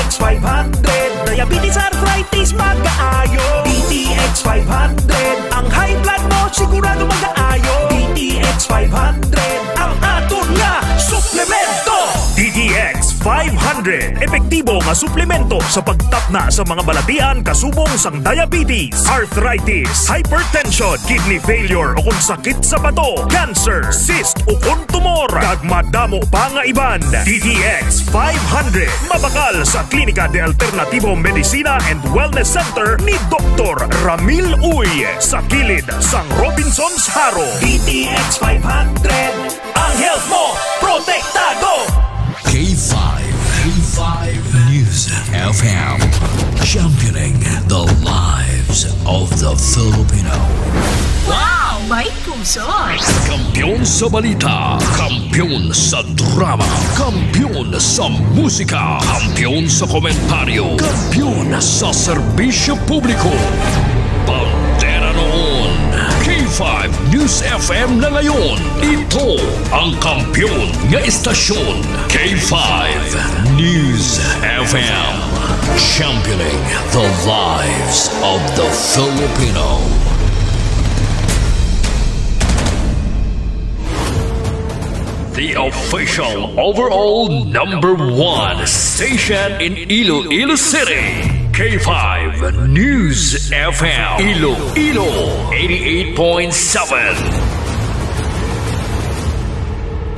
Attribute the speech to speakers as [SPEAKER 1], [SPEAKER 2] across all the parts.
[SPEAKER 1] DTX 500, diabetes arthritis mag-aayo. DTX 500, ang high blood mo sigurado mag-aayo. DTX 500, ang aton nga suplemento. DTX 500, epektibo nga suplemento sa pagtapna sa mga balatian kasubong sang diabetes, arthritis, hypertension, kidney failure o kung sakit sa bato, cancer, cyst o kung tumor, kag madamo pa nga iban. DTX 500, mabakal sa Klinika de Alternativo Medicina and Wellness Center ni Dr. Ramil Uy sa kilid sang Robinson's Haro. DTX 500, ang health mo protektado.
[SPEAKER 2] K5 News FM, championing the lives of the Filipino.
[SPEAKER 3] Wow! May puso!
[SPEAKER 2] Kampiyon sa balita, kampiyon sa drama, kampiyon sa musika, kampiyon sa komentaryo, kampiyon sa serbisyo publiko. Pantera noon, K5 News FM na ngayon. Ito ang kampiyon nga istasyon. K5 News FM, championing the lives of the Filipino. The official overall #1 station in Iloilo City. K5 News FM Iloilo 88.7.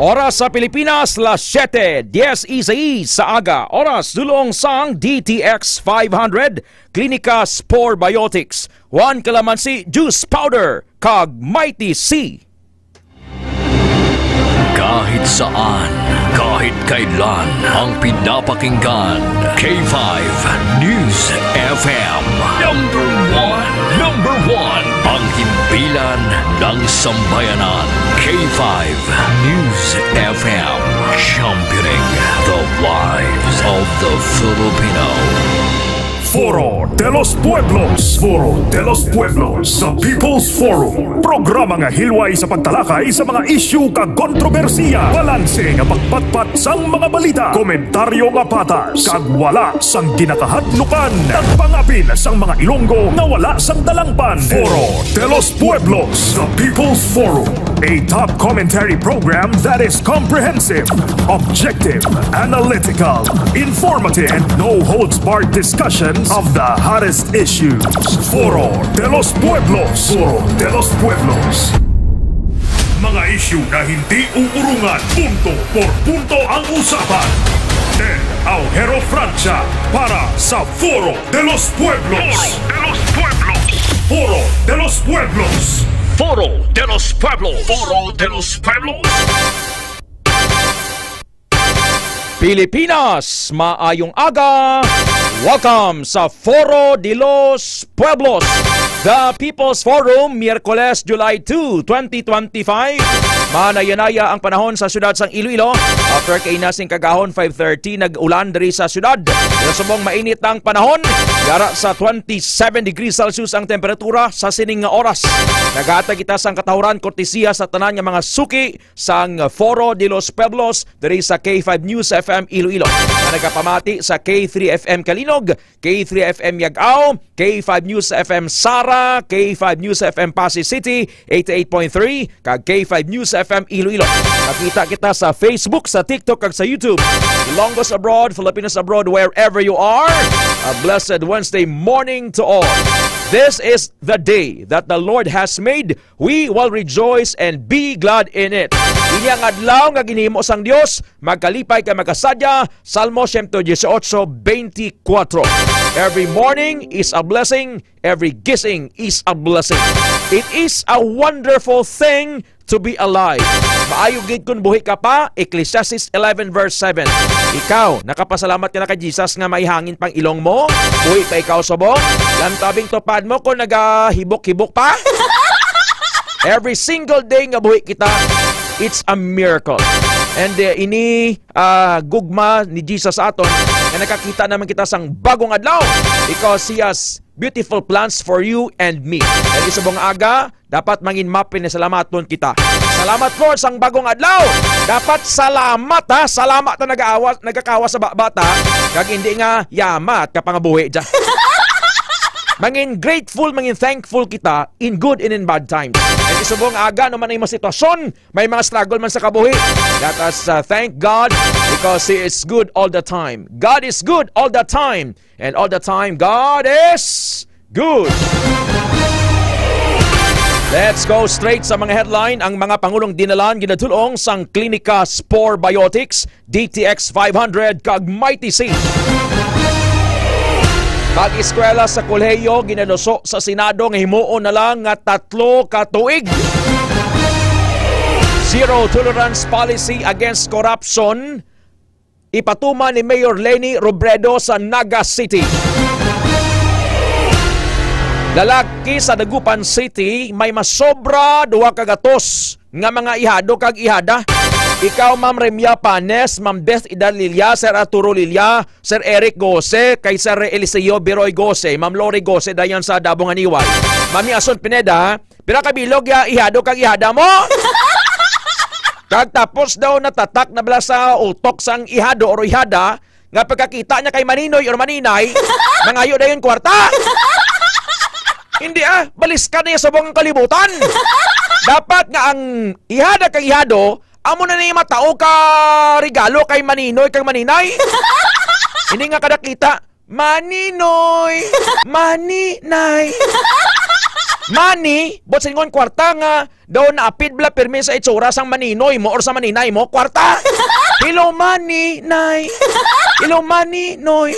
[SPEAKER 4] Oras sa Pilipinas, las 7:10 sa aga. Oras dulong sang DTX 500, Klinika Spore Biotics, Juan Calamansi Juice Powder, kag Mighty C.
[SPEAKER 2] Kahit saan, kahit kailan, ang pinapakinggan. K5 News FM Number one, ang himpilan ng sambayanan. K5 News FM, championing the lives of the Filipino.
[SPEAKER 1] Foro de los Pueblos. Foro de los Pueblos sa People's Forum. Programa nga hilway sa pagtalakay sa mga isyu kag kontrobersiya. Balanse nga pagpatpat sang mga balita. Komentaryo nga patas. Kag wala sang ginakahadlukan. Nagpangapin sang mga Ilonggo nga wala sang dalangpan. Foro de los Pueblos sa People's Forum. A top commentary program that is comprehensive, objective, analytical, informative, and no-holds-barred discussion of the hottest issues. Foro de los Pueblos. Foro de los Pueblos. Mga issue na hindi uurungan. Punto por punto ang usapan. Ted Aujero Francia para sa Foro de los Pueblos. Foro de los Pueblos.
[SPEAKER 2] Foro de los Pueblos. Foro de los Pueblos.
[SPEAKER 4] Pilipinas, maayong aga. Welcome sa Foro de los Pueblos, the People's Forum, Miyerkules, July 2, 2025. Manayanaya ang panahon sa syudad sang Iloilo. After kay nasing kagahon 5:30 nag-ulan diri sa syudad. Subong mainit ang panahon. Yara sa 27 degrees Celsius ang temperatura sa sining nga oras. Naghatag kita sang katahuran kortesiya sa tanan nga mga suki sang Foro de los Pueblos diri sa K5 News FM Iloilo. Nagapamati sa K3 FM Kalinog, K3 FM Yagao, K5 News FM Sara, K5 News FM Pasig City 88.3, kag K5 News FM Iloilo. Nakita kita sa Facebook, sa TikTok, kag sa YouTube. Ilonggos abroad, Filipinos abroad, wherever you are. A blessed Wednesday morning to all. This is the day that the Lord has made. We will rejoice and be glad in it. Inyang adlaw nga ginhimo sang Dios, magkalipay kay magasadya. Salmo 118:24. Every morning is a blessing, every gising is a blessing. It is a wonderful thing to be alive. Maayo gid kun buhi ka pa, Ecclesiastes 11:7. Ikaw, nakapasalamat ka na kay Jesus nga maihangin pang ilong mo? Buhi pa ikaw subong? Lantabing tupad mo kung nagahibok-hibok pa? Every single day nga buhi kita, it's a miracle. And ini gugma ni Jesus aton na nakakita naman kita sang bagong adlaw because He has beautiful plans for you and me. Kaya isubong aga, dapat mangin mapin na salamaton kita. Salamat Lord sang bagong adlaw. Dapat salamat ha. Salamat na nagakawa sa bata. Kag hindi nga yamat kapangabuhi dyan. Mangin grateful, mangin thankful kita in good and in bad times. At isubong aga naman ay mga sitwasyon, may mga struggle man sa kabuhi. Let us thank God because He is good all the time. God is good all the time. And all the time, God is good. Let's go straight sa mga headline. Ang mga Pangulong dinalan ginatulong sang Klinika Spore Biotics, DTX 500 kag Mighty C. Pag-eskwela sa kolehiyo ginaluso sa Senado nga himuon na lang nga 3 ka tuig. Zero tolerance policy against corruption ipatuma ni Mayor Leni Robredo sa Naga City. Lalaki sa Dagupan City may masobra 2 kagatos nga mga ihado kag ihada. Ikaw, Ma'am Remia Panes, Ma'am Beth Idalilia, Sir Arturo Lilia, Sir Eric Gose, kay Sir Eliseo Biroy Gose, Ma'am Lori Gose, dayan sa Dabong Aniway. Mami Ason Pineda, pira kabilog ya ihado kag ihada mo? Kag tapos daw natatak na bala sa utok sang ihado o ihada, nga pagkakita niya kay Maninoy or Maninay, mangayo na yun kwarta. Hindi balis ka na yung sabong kalibutan. Dapat nga ang ihada kag ihado, amo na niya matao ka regalo kay Maninoy kag Maninay. Hindi nga kada kita, Maninoy, Maninay. Mani, bot singon kwarta nga daw naapid bla permi sa itsura sang Maninoy mo or sa Maninay mo, kwarta. Hello Maninay. Hello Maninoy.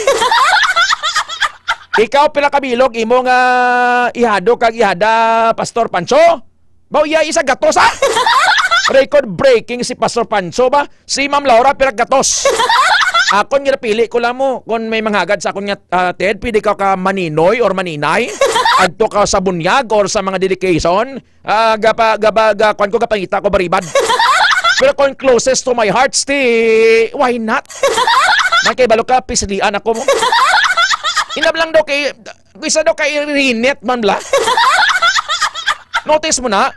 [SPEAKER 4] Ikaw pila kabilog imo nga ihado kag ihada Pastor Pancho? Bao iya isa gatos Record breaking si Pastor Pancho ba? Si Ma'am Laura pila gatos. Akon nga napili ko lang mo kung may manghagad sa akon nga Ted, pwede ka Maninoy or Maninay. Adto ka sa bunyag or sa mga dedication. Kung ko kapangita ko baribad. Pero kung closest to my heart, why not? Nakibalo ka, pislian ako mo. Inablang daw kay, isa daw kay Rinet man bla. Notice mo na,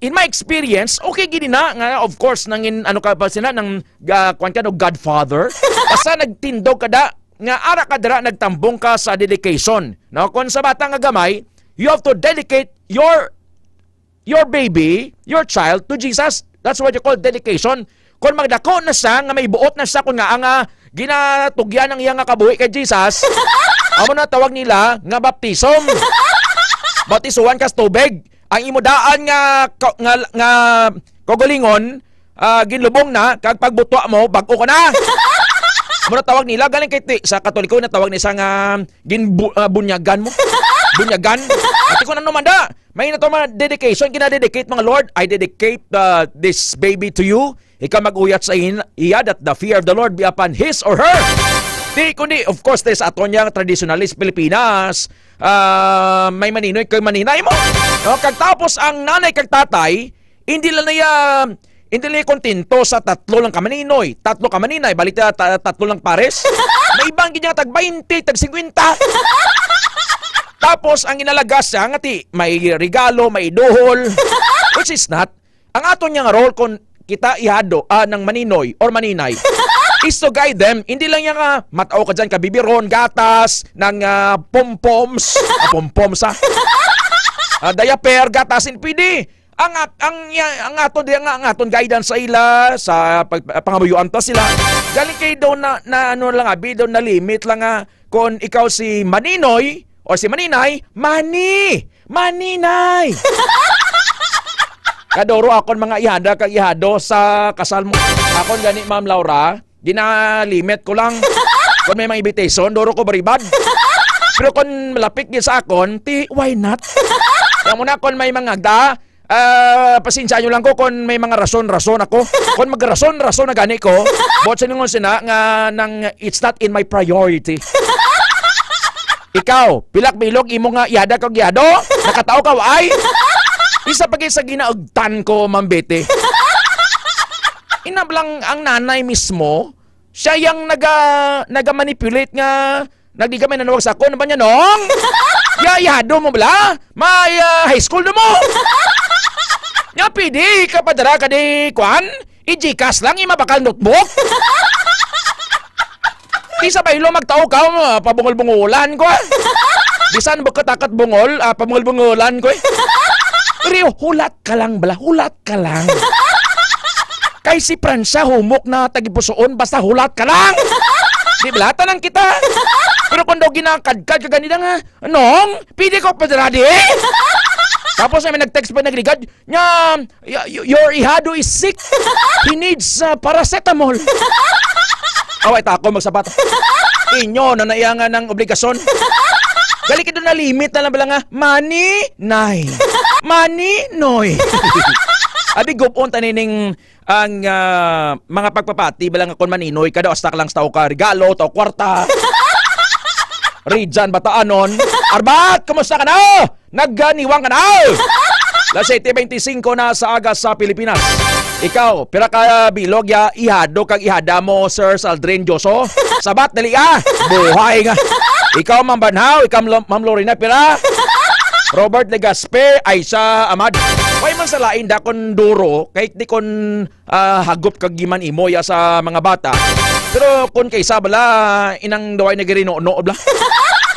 [SPEAKER 4] in my experience, okay gini na nga of course nangin ano ka pa sila nang kwan ka no Godfather. Basta nagtindog kada nga ara ka dira nagtambong ka sa dedication. No, kung sa bata nga gamay, you have to dedicate your baby, your child to Jesus. That's what you call dedication. Kung magdako na siya nga may buot na siya kung nga ang ginatugyan ng iyang kabuhi kay Jesus, amo na tawag nila nga baptism. Baptisuan ka sa tubig. Ang imudaan nga kogolingon, ginlubong na, kag pagbutwa mo, bago ka na. Muna tawag nila, galing kay sa Katoliko na tawag nila nga bunyagan mo. Bunyagan. At ko na naman da. May na ito mga dedication, kinadedicate mga Lord, I dedicate this baby to you. Ikaw mag-uyat sa iya that the fear of the Lord be upon his or her. Di kundi, of course, sa aton niyang traditionalist Pilipinas, may Maninoy kay Maninay mo. No? Kagtapos ang nanay kag tatay, hindi lang kontento sa 3 lang ka Maninoy, 3 ka Maninay, balik 3 lang pares. May ibang ganyan tag 20, tag 50. Tapos ang inalagas siya nga may regalo, may duhol, which is not. Ang aton niyang role kung kita ihado ng Maninoy or Maninay is to guide them. Hindi lang yung matao ka dyan, kabibiron, gatas, ng pom-poms. Pom-poms diaper, gatasin, pwede. Ang aton guidance sa ila, sa pangamuyuan ta sila. Galing kayo daw na ano lang, daw na limit lang kung ikaw si Maninoy or si Maninay, Maninay. Kadoro akon mga ihada kag ihado sa kasal mo. Akon gani Ma'am Laura, gina-limit ko lang. Kung may mga invitation, doro ko baribad. Pero kung malapit din sa akon, why not? Kaya muna kung may mga pasensya nyo lang ko kung may mga rason-rason ako. Kung mag-rason-rason na gani ko, bot sa ningon sina nga nang it's not in my priority. Ikaw, pilak bilog imo nga ihada kag ihado, nakatao ka ay? Isa pagay sa ginaugtan ko, Ma'am Betty. Inablang ang nanay mismo, siya yung naga-manipulate nga Nagdi kami nanawag sa ako, ano ba niya, Nong? Yayado mo bala? May high school na mo? Nga, pidi ka padara ka di, Kwan? I-Gcash lang, bakal notebook? Di sabay lo magtao ka, pabungol-bungulan ko. Bisan ba katakat bungol, pabungol-bungulan ko. Pero hulat ka lang bala, hulat ka lang. Kay si Pransya humok na tagipusoon, basta hulat ka lang. Di balata lang kita. Pero kung daw ginakadkad ka ganito nga, Nong, pidi ko padara di. Tapos may nag-text pa nagligad, your ihado is sick. He needs paracetamol. Away, tako magsabat. Inyo na naiyangan ng obligasyon. Gali ka doon na limit na lang bala nga, money, nay. Money, noy. Abi, gupon tanining ang mga pagpapati bala nga kon maninoy kada astak lang sa tao ka regalo, tao kwarta. Rijan bataanon. Arbat, kumusta ka na? Nagganiwang ka na? Las 7:25 na sa aga sa Pilipinas. Ikaw, pira ka bilog ya ihado kag ihada mo, Sir Saldrin Joso? Sabat, dali ka. Buhay nga. Ikaw, Ma'am Banhaw. Ikaw, Ma'am Lorena, pira. Robert Legaspe, Aisha Ahmad. Why man sa lain da kon duro, kahit di kon hagop kag giman imoya sa mga bata. Pero kung kaysa bala, inang daway na girino-no bla.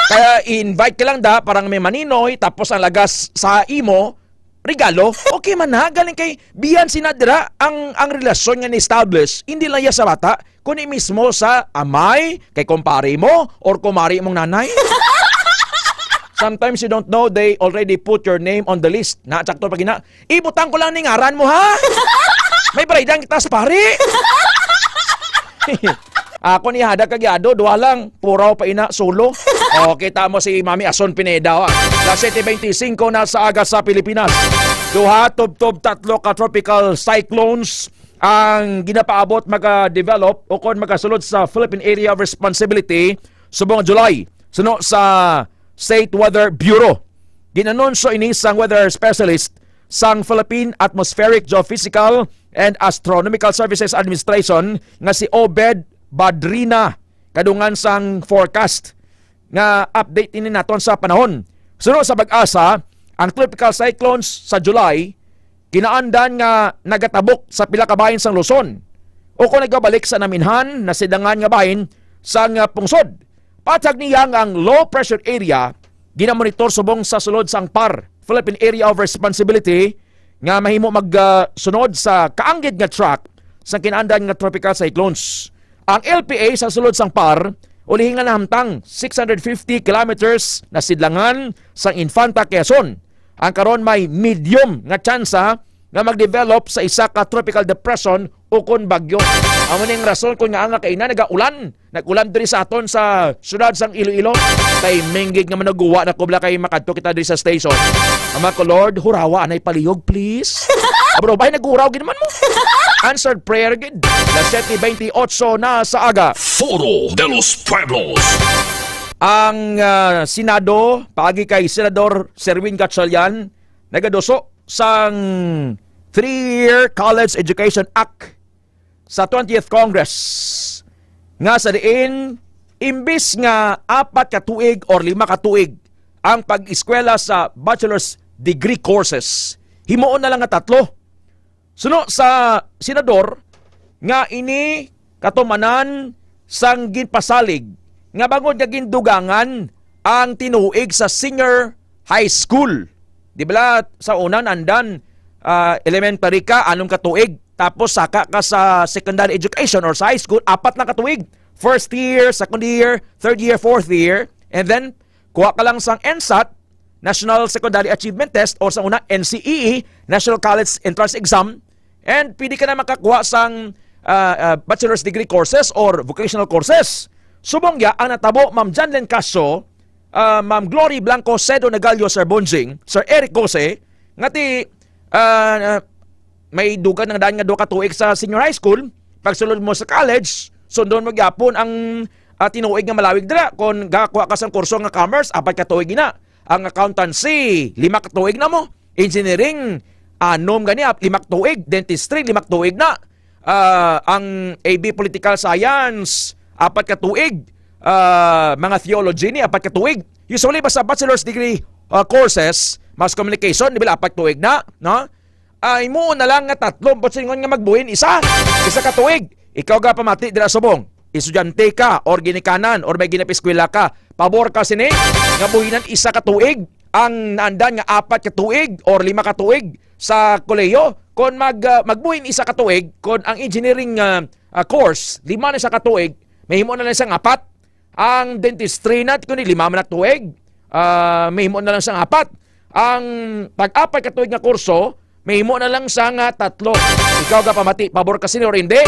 [SPEAKER 4] Kaya i-invite ka lang da, parang may maninoy, tapos ang lagas sa imo, regalo. Okay man ha, galing kay biyan sinadira ang relasyon nga ni-establish, hindi lang ya sa bata, kundi mismo sa amay, kay kumpare mo, or kumari mong nanay. Sometimes you don't know, they already put your name on the list. Natsakto pag ina, ibutang ko lang ni ngaran mo ha. May braidang kita sa pare. Ako ni hada kagyado, duha lang, puraw pa ina, solo. O, kita mo si Mami Ason Pineda. Las 7:25 na sa aga sa Pilipinas. Duha, tub-tub, tatlo ka tropical cyclones ang ginapaabot maka-develop o kung makasulod sa Philippine Area of Responsibility subong July. Suno sa State Weather Bureau. Ginanonsyo ini sang weather specialist sang Philippine Atmospheric, Geophysical and Astronomical Services Administration nga si Obed Badrina kadungan sang forecast nga update ini naton sa panahon. Sunod sa pag-asa, ang tropical cyclones sa July kinaandan nga nagatabok sa pila ka bahin sang Luzon o kung nagabalik sa naminhan na sidangan nga bahin sang pungsod. Patag niya ang low pressure area ginamonitor subong sa sulod sang PAR, Philippine Area of Responsibility, nga mahimo magsunod sa kaanggid nga track sa kinaandan nga tropical cyclones. Ang LPA sa sulod sang PAR ulihin nga nahamtang 650 kilometers na sidlangan sang Infanta, Quezon. Ang karon may medium nga tsansa nga mag-develop sa isa ka tropical depression o kon bagyo. Amo ning rason kung nga kay na nagaulan. Nag-ulan diri sa aton sa syudad sang Iloilo. Kay minggig nga managuwa na kubla kay makadto kita diri sa station. Ama ko Lord, hurawa anay palihog please. Abro bay naguraw gid man mo. Answered prayer gid. Las 7:28 na sa aga.
[SPEAKER 2] Foro de los Pueblos.
[SPEAKER 4] Ang Senado, paagi kay Senador Serwin Gatchalian, nagadoso sang 3-Year College Education Act sa 20th Congress. Nga sa diin, imbis nga 4 ka tuig or 5 ka tuig ang pag-eskwela sa bachelor's degree courses, himuon na lang nga 3. Suno sa senador nga ini katumanan sang ginpasalig nga bangod nga gindugangan ang tinuig sa senior high school. Di ba sa unang andan elementary ka, 6 ka tuig, tapos saka ka sa secondary education or sa high school, 4 lang ka tuig. First year, second year, third year, fourth year, and then kuha ka lang sang NSAT, National Secondary Achievement Test, or sa una NCEE, National College Entrance Exam, and pwede ka na makakuha sang bachelor's degree courses or vocational courses. Subongya ang natabo Ma'am Janlen Caso, Ma'am Glory Blanco Cedo Nagalio, Sir Bonjing, Sir Eric Gose, ngati may dugan ng daan nga 2 ka tuig sa senior high school, pagsulod mo sa college, sundon mo gyapon ang tinuig nga malawig dira. Kung gakakuha ka sang kurso nga commerce, 4 ka tuig na. Ang accountancy, 5 ka tuig na mo. Engineering, 6 gani, 5 ka tuig. Dentistry, 5 ka tuig na. Ang AB Political Science, 4 ka tuig. mga theology ni apat ka tuig. Usually basta bachelor's degree courses, mass communication, di ba apat tuig na, no? Ay mo na lang nga tatlong potsingon nga magbuhin isa ka tuig. Ikaw ga pamati dira subong. Estudyante ka or ginikanan or may ginapiskwela ka. Pabor ka sini nga buhinan isa ka tuig ang naandan nga apat ka tuig or 5 ka tuig sa koleyo. Kung magbuhin isa ka tuig, kung ang engineering course 5 na isa ka tuig, mahimo na lang siyang 4. Ang dentistry na kundi 5 man na tuig, mahimo na lang siyang 4. Ang pag-apat ka tuig nga kurso, mahimo na lang siyang 3. Ikaw ga pamati, pabor ka sini or hindi?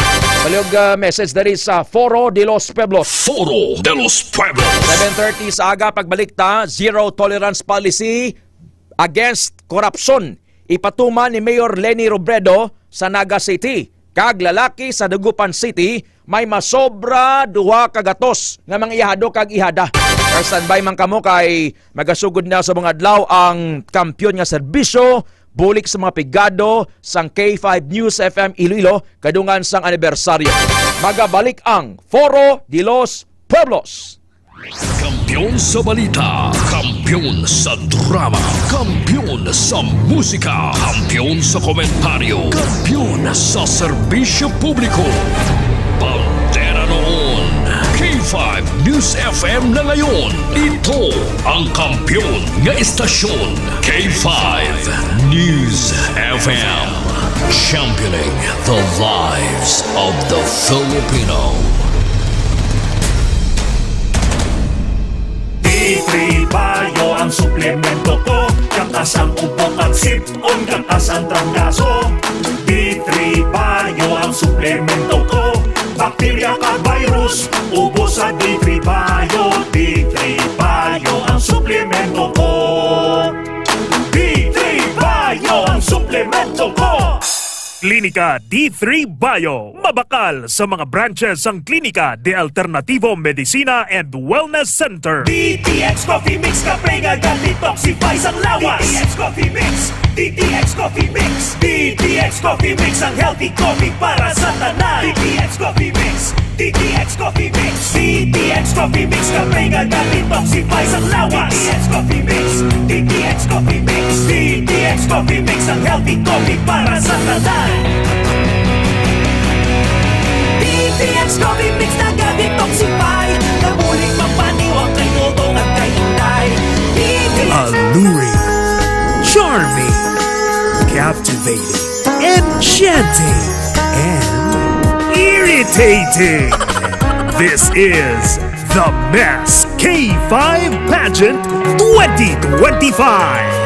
[SPEAKER 4] Baliog message dari sa Foro de los Pueblos.
[SPEAKER 2] Foro de los Pueblos.
[SPEAKER 4] 7:30 sa aga pagbalikta, zero tolerance policy against corruption. Ipatuman ni Mayor Leni Robredo sa Naga City. Kag lalaki sa Dagupan City may masobra 2 kagatos nga mga ihado kag ihada. Standby man kamo kay magasugod na sa mga adlaw ang kampyon nga serbisyo bulik sa mga pigado sang K5 News FM Iloilo kadungan sang anibersaryo. Magabalik ang Foro de los Pueblos.
[SPEAKER 2] Kampiyon sa balita, kampiyon sa drama, kampiyon sa musika, kampiyon sa komentaryo, kampiyon sa serbisyo publiko. Pantera noon, K5 News FM na ngayon. Ito ang kampiyon nga istasyon, K5 News FM. Championing the lives of the Filipino.
[SPEAKER 1] D3 Bio ang suplemento ko. Kakas ang ubok at sipon, kakas ang trangkaso. D3 Bio ang suplemento ko. Bakterya ka virus, ubo sa D3 Bio. D3 Bio ang suplemento ko. D3 Bio ang suplemento ko. Klinika D3 Bio. Mabakal sa mga branches ang Klinika de Alternativo Medicina and Wellness Center. DTX Coffee Mix, kape nga detoxify ang lawas. DTX Coffee Mix, DTX Coffee Mix, DTX Coffee Mix, ang healthy coffee para sa tanan. DTX Coffee Mix, DTX Coffee Mix, DTX Coffee Mix, kape nga detoxify ang lawas. DTX Coffee Mix, DTX Coffee Mix, DTX Coffee Mix, ang healthy coffee para sa tanan.
[SPEAKER 3] DTX Coffee Mix na detoxify, nabuling mapaniwang kay Dodong at kay Inday.
[SPEAKER 1] Alluring, charming, captivating, enchanting, and irritating. This is the Mass K5 Pageant 2025.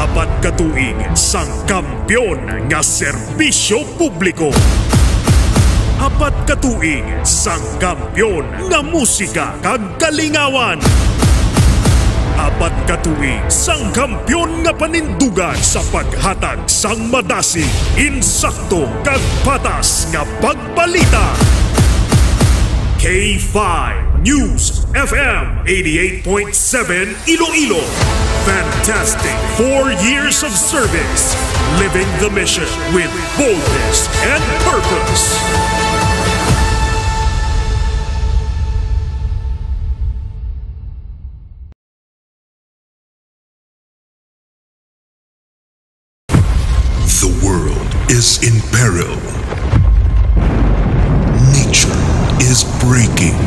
[SPEAKER 1] Apat katuig sang kampyon nga serbisyo publiko. Apat katuig sang kampyon nga musika kag kalingawan. Apat katuig sang kampyon nga panindugan sa paghatag sang madasi, insakto kag patas nga pagbalita. K5 News FM 88.7 Iloilo. Fantastic 4 years of service, living the mission with boldness and purpose.
[SPEAKER 5] The world is in peril. Nature is breaking.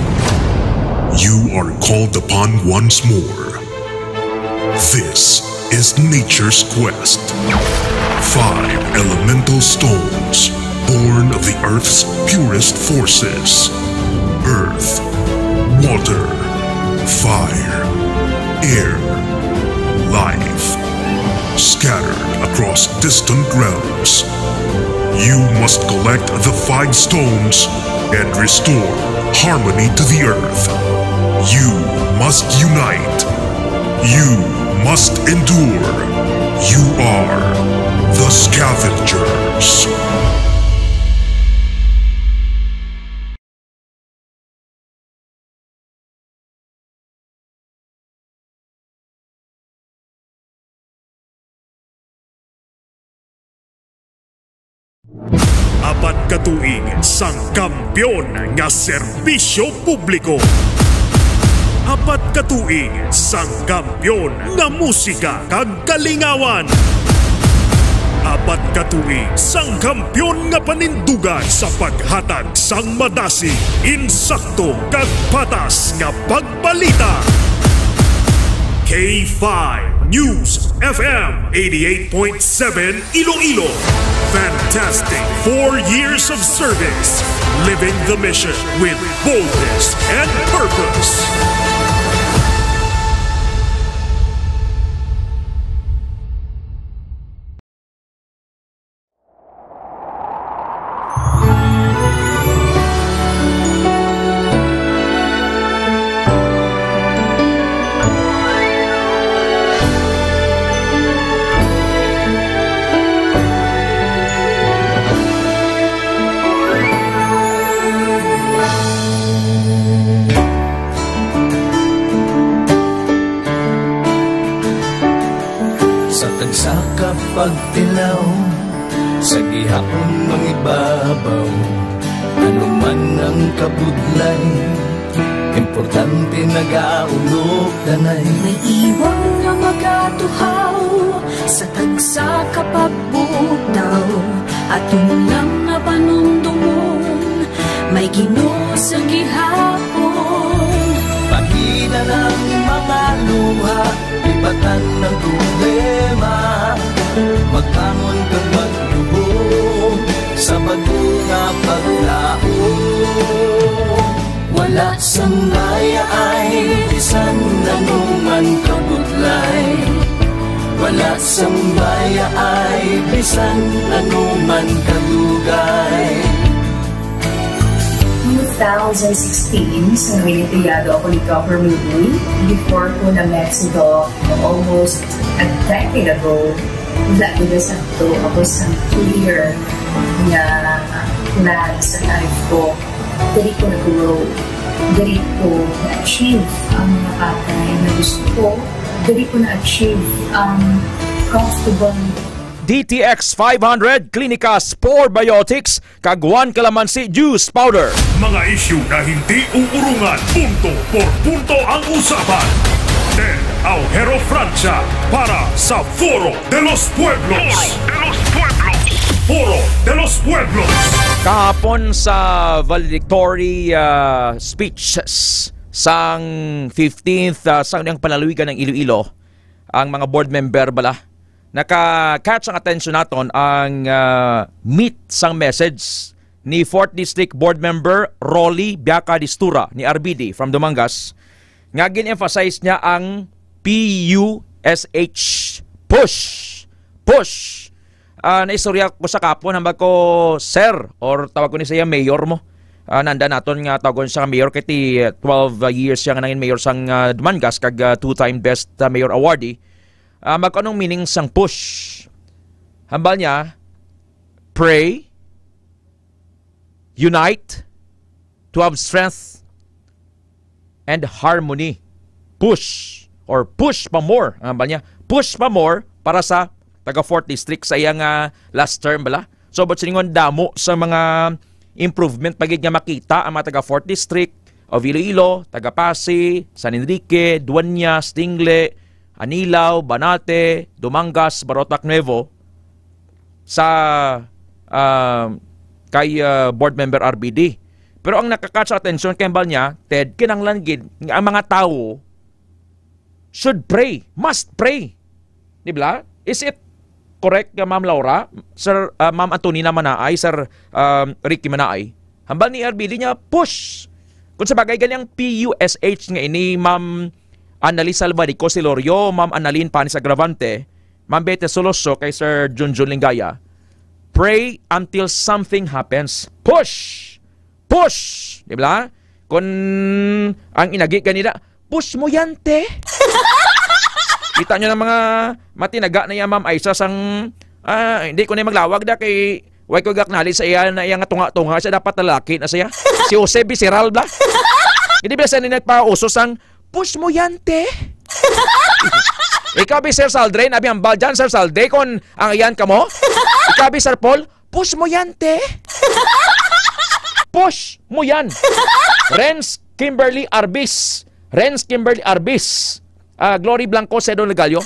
[SPEAKER 5] You are called upon once more. This is nature's quest. 5 elemental stones, born of the earth's purest forces. Earth, water, fire, air, life. Scattered across distant realms. You must collect the 5 stones and restore harmony to the earth. You must unite. You must endure. You are the Scavengers.
[SPEAKER 1] katuig sang kampyon nga serbisyo publiko. Apat katuig sang kampyon nga musika kag kalingawan. Apat katuig sang kampyon nga panindugan sa paghatag sang madasi, insakto kag patas nga pagbalita. K5 News FM 88.7 Iloilo. Fantastic 4 years of service, living the mission with boldness and purpose.
[SPEAKER 3] Pagtilaw sa gihapon mangibabaw, ano man ang kabudlay, importante nagaulog danay.
[SPEAKER 6] May iwang nga magatuhaw sa tagsa kapagbudaw, atong lang na panumdumon, may Ginoo sa gihapon.
[SPEAKER 3] Pahina ng mga luha, ibatan ng problema, magkamon kag maglubog sa bago nga paglaom. Wala sang laya ay bisan nanuman kabudlay, wala sang laya ay bisan nanuman kadugay.
[SPEAKER 7] 2016, sa Nangilitiyado ako dito for movie. Before ko na Mexico, almost a decade ago, lagi na sakto ako sa clear na plan sa life ko. Dali ko na-grow. Dali ko na-achieve ang mga katay na gusto ko. Dali ko na-achieve ang comfortable
[SPEAKER 4] DTX 500 Clinica Spore Biotics kag 1 Calamansi Juice Powder.
[SPEAKER 1] Mga isyu na hindi uurungan, punto por punto ang usapan. Ted Aujero Francia para sa Foro de los Pueblos. Foro de los Pueblos.
[SPEAKER 4] Kahapon sa valedictory speeches sang 15th sang niyang panalawigan ng Iloilo, ang mga board member bala naka-catch ang attention naton ang meet sang message ni 4th District Board Member Rolly Biaca Distura ni RBD from Dumangas, nga gin-emphasize niya ang PUSH, push. Naistorya ko sa kapon, hambag ko sir, or tawag ko ni siya mayor mo. Nanda naton nga tawagon siya mayor kiti 12 years siya nga nangin mayor sang Dumangas kag 2-time best mayor awardee. Magkanong meaning sang push? Hambal niya, pray, unite, to have strength, and harmony. Push, or push pa more. Hambal niya, push pa more para sa taga 4th District sa iyang last term bala. So, ba't siningon damo sa mga improvement pagid nga makita ang mga taga 4th District of Iloilo, taga Pasig, San Enrique, Dueñas, Tingle, Anilao, Banate, Dumangas, Barotac Nuevo sa kay board member RBD. Pero ang nakakatch attention kay Mbal niya, Ted, kinanglan gid ang mga tao should pray, must pray. Di ba? Is it correct Ma'am Laura, Sir Ma'am Antonina Manaay, Sir Ricky Manaay? Hambal ni RBD niya, push. Kung sa bagay ganyang PUSH nga ini, Ma'am Annalyn Salvadico Silorio, Ma'am Annalyn Panis Agravante, Ma'am Bete Soloso kay Sir Junjun Lingaya, pray until something happens. Push! Push! Di ba? Kung ang inagi kanina, push mo yan, te! Kita nyo ng mga matinaga na yan, Ma'am Aisa, sang hindi ko na maglawag na kay way ko gaknali sa iya na iya nga tunga-tunga siya dapat lalaki na siya. Si Jose Bisiral ba? Hindi ba siya nagpa-usos ang push mo yan, te. Ikaw, Sir Saldre, nabi ang baljan, Sir Salde, kung ang iyan ka mo. Ikaw, Sir Paul, Push mo yan, te. Push mo yan. Renz Kimberly Arbis. Glory Blanco, Sedo Legalio.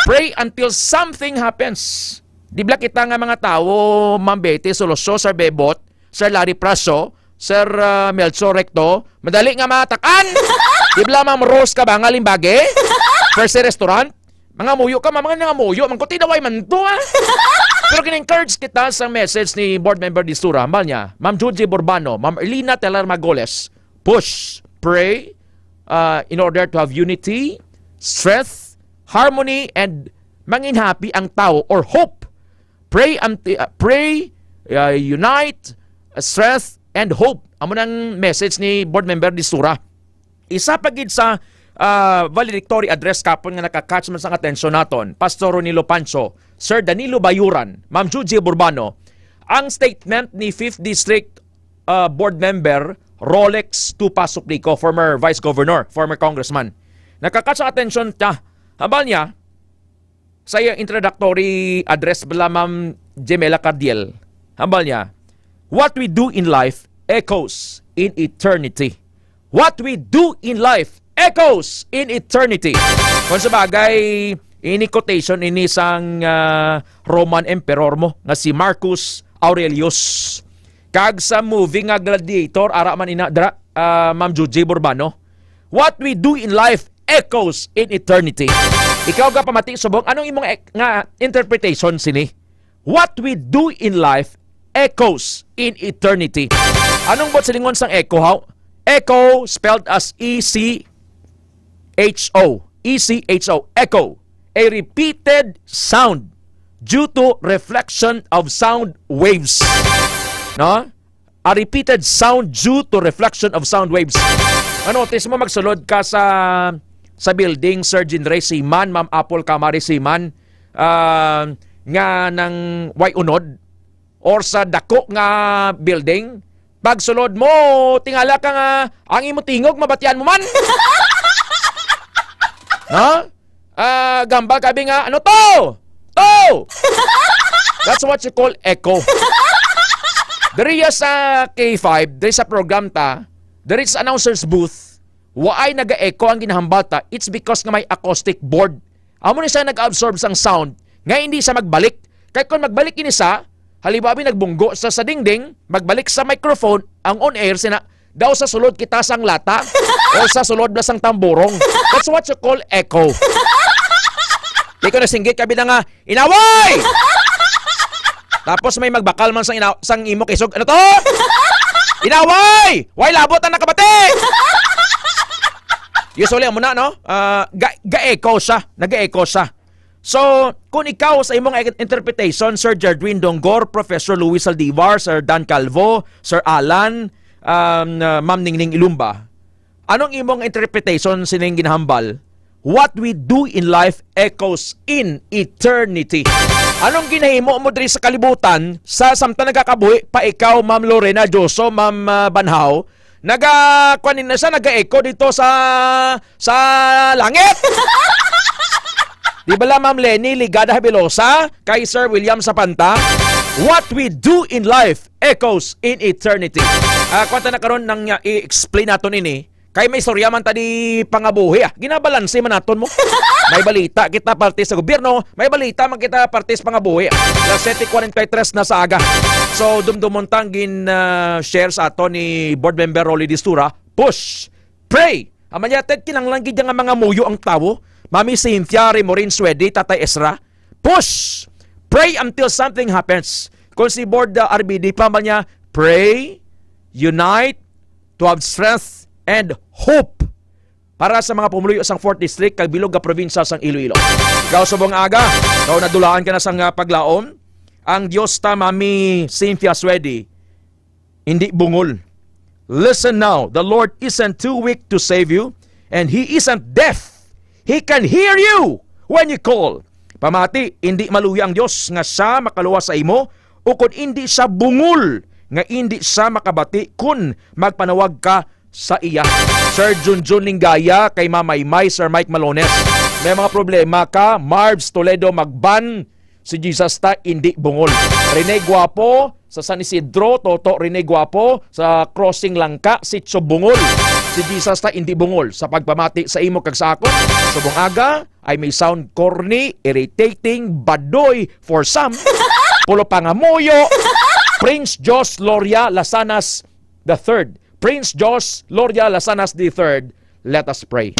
[SPEAKER 4] Pray until something happens. Di ba kita nga mga tao, Ma'am Betty Soloso, Sir Bebot, Sir Larry Praso, Sir Melchor Recto, madali nga matakan. Di ba Ma'am Rose ka ba nga limbage? First restaurant? Mga muyo ka, mga nga muyo. Mangkuti daway man to, ha? Pero kin-encourage kita sa message ni board member di Sura. Hambal niya, Ma'am Judy Borbano, Ma'am Erlina Telar Magoles, push, pray, in order to have unity, strength, harmony, and mangin happy ang tao or hope. Pray, unite, strength, and hope. Amo nang message ni board member di Sura. Isa pagid sa valedictory address kapon nga nakakatch man sa atensyon naton, Pastor Ronilo Pancho, Sir Danilo Bayuran, Ma'am Judy Borbano, ang statement ni 5th District board member Rolex Tupasok Rico, former Vice Governor, former Congressman. Nakakatch sa atensyon niya. Habal niya, sa introductory address bala Ma'am Gemela Cardiel, habal niya, what we do in life echoes in eternity. What we do in life echoes in eternity. Kung sa bagay, ini quotation ini sang Roman Emperor mo nga si Marcus Aurelius. Kag sa movie nga Gladiator, ara man ina dra, Ma'am Judy Borbano. What we do in life echoes in eternity. Ikaw ga pamati subong, anong imong nga interpretation sini? What we do in life echoes in eternity. Anong bot silingon sang echo, how? Echo spelled as E-C-H-O. E-C-H-O. Echo. A repeated sound due to reflection of sound waves. No? A repeated sound due to reflection of sound waves. Notice mo magsulod ka sa building, Sir Jinray Siman, Ma'am Apple Camari Siman, nga ng way unod, or sa dako nga building, pagsulod mo, tingala ka nga, ang imo tingog, mabatian mo man. No? Gamba kabi nga, ano to? To! That's what you call echo. Dari sa K5, dari sa program ta, dari sa announcer's booth, waay naga-echo ang ginahambata, it's because nga may acoustic board. Amo ni siya nag-absorb sang sound, nga hindi siya magbalik. Kaya kung magbalik ini sa, halibabi nagbunggo sa dingding, magbalik sa microphone, ang on-air sina, daw sa sulod kita sang lata, o sa sulod na sang tamburong. That's what you call echo. Di ko nasinggit, kabi na nga, inaway! Tapos may magbakal man sang imok isog, ano to? Inaway! Way labot ang nakabati! Usually, muna, no? Ga-echo siya. Nag-echo siya. So, kung ikaw sa imong interpretation, Sir Jardwin Donggor, Professor Luis Saldivar, Sir Dan Calvo, Sir Alan, Ma'am Ningning Ilumba, anong imong interpretation sining ginahambal? What we do in life echoes in eternity. Anong ginahimo mo diri sa kalibutan sa samtang nagakabuhi pa ikaw, Ma'am Lorena Joso, Ma'am Banhaw, kuanin na siya, nag-echo dito sa langit. Di ba la, Ma'am Lenny Ligada Habilosa, kay Sir William Sapanta? What we do in life echoes in eternity. Kwanta na karon nang i-explain naton ini, kay may istorya man tadi pangabuhi. Ginabalanse man naton mo. May balita kita parte sa gobyerno, may balita man kita parte sa pangabuhi. Alas 7:43 na sa aga. So dumdumuntang share sa aton ni board member Rolly Distura, push, pray. Amanyated kinanglang gid nga mga muyo ang tawo. Mami Cynthia Remorin Swede, Tatay Esra, push, pray until something happens. Kung si board RBD pa man niya, pray, unite, to have strength and hope para sa mga pumuluyo sang 4th District kag bilog nga probinsya sang Iloilo. Ikaw subong aga, ikaw nadulaan ka na sang paglaom. Ang Diyos ta, Mami Cynthia Swede, hindi bungol. Listen now, the Lord isn't too weak to save you, and He isn't deaf. He can hear you when you call. Pamati, hindi maluhi ang Diyos nga siya makaluwa sa imo, o kung hindi siya bungol, nga hindi siya makabati kung magpanawag ka sa iya. Sir Junjun Lingaya, kay Mamaymay, Sir Mike Malones, may mga problema ka, Marvs Toledo Magban, Si Jesus ta hindi bungol. Rene Guapo sa San Isidro, Toto Rene Guapo sa Crossing Langka, Sitio Bungol. Si Jesus ta hindi bungol sa pagpamati sa imo kag sa akon. Subong aga ay may sound corny, irritating, badoy for some. Pulo pangamuyo. Prince Jos Loria Lasanas III. Prince Jos Loria Lasanas III. Let us pray.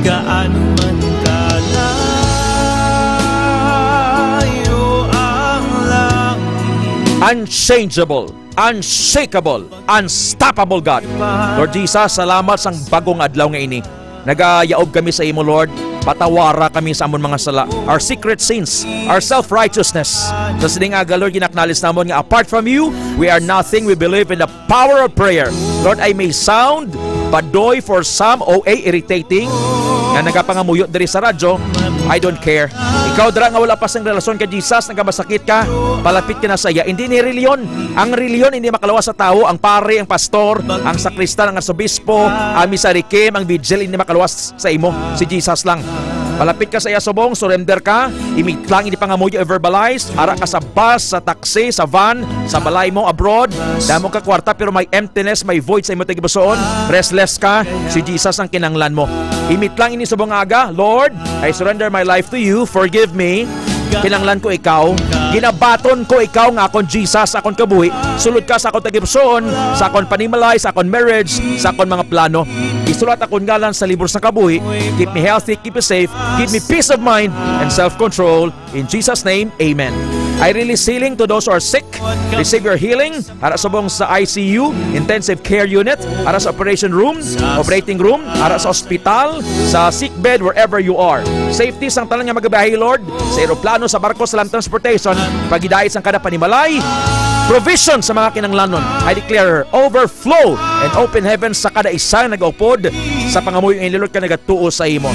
[SPEAKER 3] Gaano man kalayo ang langit,
[SPEAKER 4] Unchangeable, unshakable, unstoppable God. Lord Jesus, salamat sa bagong adlaw nga ini. Nagayaob kami sa imo, Lord. Patawara kami sa amon mga sala. Our secret sins, our self-righteousness. Sa sining aga, Lord, ginaknalis namon nga apart from you, we are nothing. We believe in the power of prayer. Lord, I may sound badoy for some, OA, irritating, nga nagapangamuyo diri sa radyo. I don't care. Ikaw dara nga wala pa sang relasyon kay Jesus, nagamasakit ka, palapit ka na sa iya. Hindi ni reliyon. Ang reliyon hindi makalawas sa tao. Ang pare, ang pastor, ang sakristan, ang arsobispo, ang misarikim, ang vigil, hindi makalawas sa imo. Si Jesus lang. Palapit ka sa iya subong, surrender ka, imit lang, hindi pangamuyo, verbalize, ara ka sa bus, sa taxi, sa van, sa balay mo abroad, damo ka kwarta pero may emptiness, may void sa imo tigibusoon, restless ka, si Jesus ang kinanglan mo. Imit lang ini subong aga, Lord, I surrender my life to you, forgive me, kinanglan ko ikaw, ginabaton ko ikaw nga akon Jesus, akon kabuhi, sulod ka sa akon tagibusoon, sa akon panimalay, sa akon marriage, sa akon mga plano. Isulat akon ngalan sa libro sa kabuhi. Keep me healthy, keep me safe, give me peace of mind and self-control. In Jesus' name, Amen. I release healing to those who are sick. Receive your healing. Ara subong sa ICU, intensive care unit, ara sa operation room, operating room, ara sa hospital, sa sick bed, wherever you are. Safety sang tanan nga magabiyahe, Lord, sa eroplano, sa barko, sa land transportation, pagidait sang kada panimalay, provision sa mga kinanglanon. I declare overflow and open heavens sa kada isa nag-upod sa pangamuyo ng Lord ka nagatuo sa imo.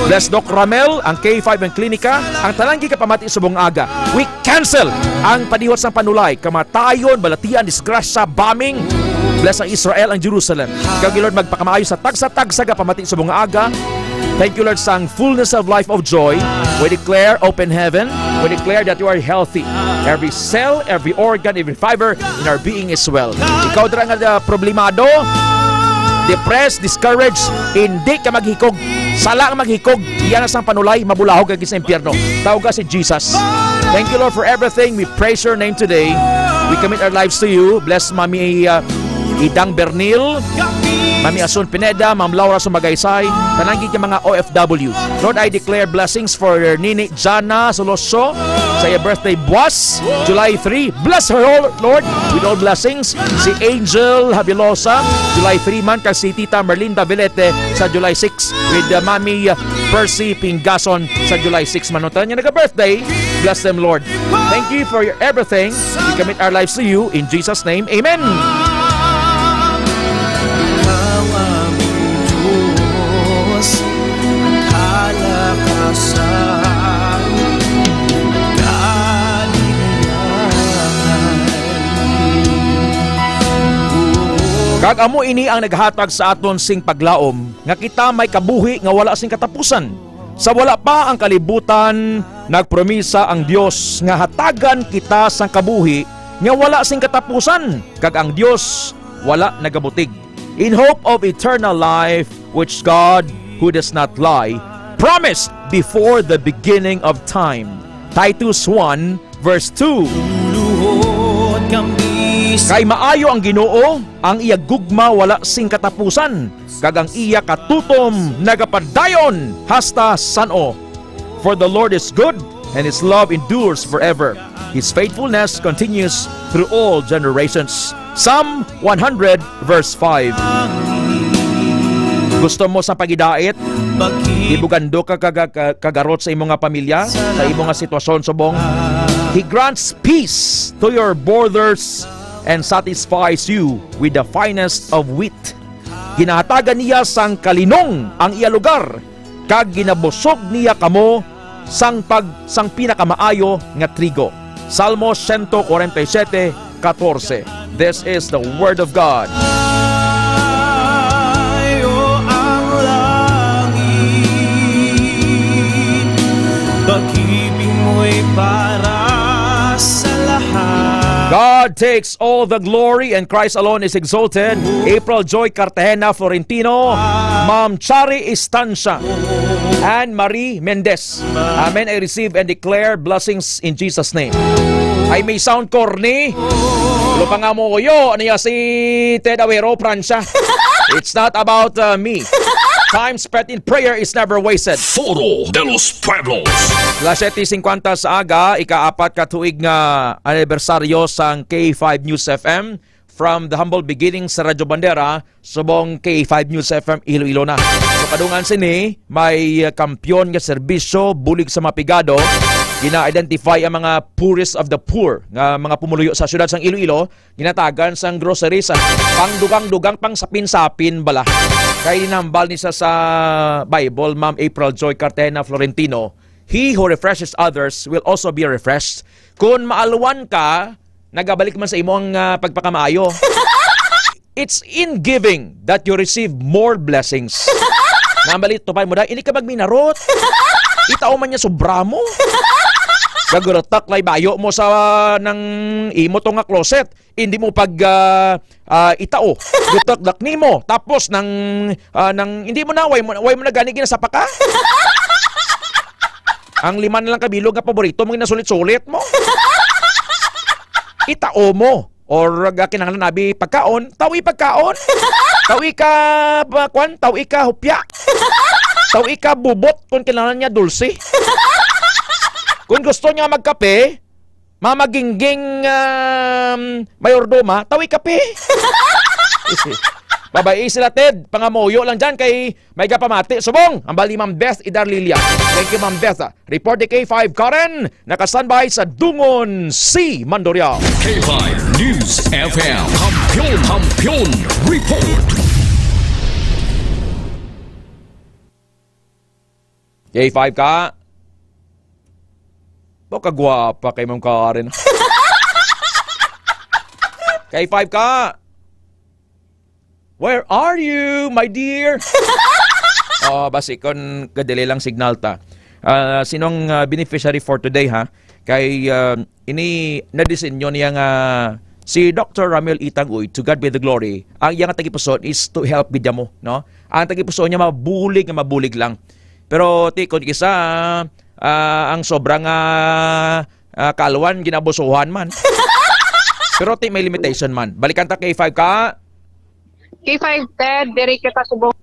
[SPEAKER 4] Bless Doc Ramel, ang K5 ang klinika, ang talanggi kapamati subong aga. We cancel ang paniwat sa panulay, kamatayon, balatian, disgrasya, bombing. Bless ang Israel, ang Jerusalem. Kagi Lord magpakamaayo sa tagsa-tagsa kapamati subong aga. Thank you, Lord, sa fullness of life of joy. We declare open heaven. We declare that you are healthy. Every cell, every organ, every fiber in our being is well. Ikaw dara nga problemado, depressed, discouraged, hindi ka maghikog. Sala ang maghikog. Iyan na sang panulay, mabulahog kag sa impyerno. Tawag ka si Jesus. Thank you, Lord, for everything. We praise your name today. We commit our lives to you. Bless Mami Idang Bernil, Mami Asun Pineda, Ma'am Laura Sumagaysay, tananggi ka mga OFW. Lord, I declare blessings for Nini Jana Soloso sa iya birthday buwas, July 3. Bless her, Lord, with all blessings. Si Angel Habilosa, July 3 man, kag si Tita Merlinda Vilete sa July 6, with Mami Percy Pingason sa July 6 man. Notan niya nagka-birthday. Bless them, Lord. Thank you for your everything. We commit our lives to you. In Jesus' name, Amen. Kag amo ini ang naghatag sa aton sing paglaom nga kita may kabuhi nga wala sing katapusan. Sa wala pa ang kalibutan, nagpromisa ang Dios nga hatagan kita sang kabuhi nga wala sing katapusan, kag ang Dios wala nagabutig. In hope of eternal life which God, who does not lie, promised before the beginning of time. Titus 1 verse 2. Kay maayo ang Ginoo, ang iya gugma wala sing katapusan, kag ang iya katutom nagapadayon hasta sano. For the Lord is good, and His love endures forever. His faithfulness continues through all generations. Psalm 100 verse 5. Gusto mo sa pagidait, ibugando ka kagarot sa imong nga pamilya, sa imong nga sitwasyon subong. He grants peace to your borders and satisfies you with the finest of wheat. Ginahatagan niya sang kalinong ang iya lugar, kag ginabusog niya kamo sang pinakamaayo nga trigo. Salmo 147:14. This is the word of God.
[SPEAKER 3] Pag-ibig mo'y para
[SPEAKER 4] God takes all the glory and Christ alone is exalted. April Joy Cartagena Florentino, Ma'am Chari Estancia, and Marie Mendez. Amen. I receive and declare blessings in Jesus' name. I may sound corny. Lupang mo yo, ano si Ted Awero, Francia. It's not about me. Time spent in prayer is never wasted.
[SPEAKER 2] Foro de los Pueblos.
[SPEAKER 4] Las 7:50 sa aga, ika-4 katuig nga anibersaryo sang K5 News FM. From the humble beginnings sa Radyo Bandera, subong K5 News FM Iloilo na. So kadungan sini, may kampyon nga serbisyo, bulig sa mapigado. Gina-identify ang mga poorest of the poor, nga mga pumuluyo sa syudad sang Iloilo, ginatagan sang groceries, pangdugang-dugang pang sapin-sapin bala. Kaya inambal niya sa Bible, Ma'am April Joy Cartagena Florentino, he who refreshes others will also be refreshed. Kung maalwan ka, nagabalik man sa imong pagpakamaayo. It's in giving that you receive more blessings. Nambalit, tupay mo dahil, ini ka magminarot. Itao man niya sobra mo. Gaguratak lay bayo mo sa nang imo to nga closet. Hindi mo pag itao. Gutak-dak ni mo. Tapos nang hindi mo na way mo na gani sa paka. Ang 5 na lang kabilog nga paborito mo ginasulit-sulit mo. Itao mo. Or kinahanglan nabi pagkaon, tawi pagkaon. Tawi ka kwan, tawi ka hupya. Tawi ka bubot kung kinahanglan niya dulce. Kung gusto niya magkape, mamagingging mayordoma, tawi kape. Babae sila Ted, pangamoyo lang dyan kay may kapamati. Subong, ang bali Ma'am Beth Idarlilia. Thank you Ma'am Beth. Report the K5 Karen, nakastanbay sa Dungon C. Mandurriao.
[SPEAKER 2] K5 News FM. Kampiyon Report.
[SPEAKER 4] K5 ka. Baka gwapa kay Ma'am Karen. K5 ka. Where are you, my dear? Basi kon kadali lang signal ta. Sinong beneficiary for today ha? Kay ini na-disenyo niya nga si Dr. Ramil Itang-Uy, to God be the glory. Ang iyang tagipuson is to help bidya mo, no? Ang tagipuson niya mabulig lang. Pero tikon isa ang sobrang kalwan ginabusuhan man. Pero may limitation man. Balikan ta K5 ka.
[SPEAKER 8] K5 Ted, diri kita subong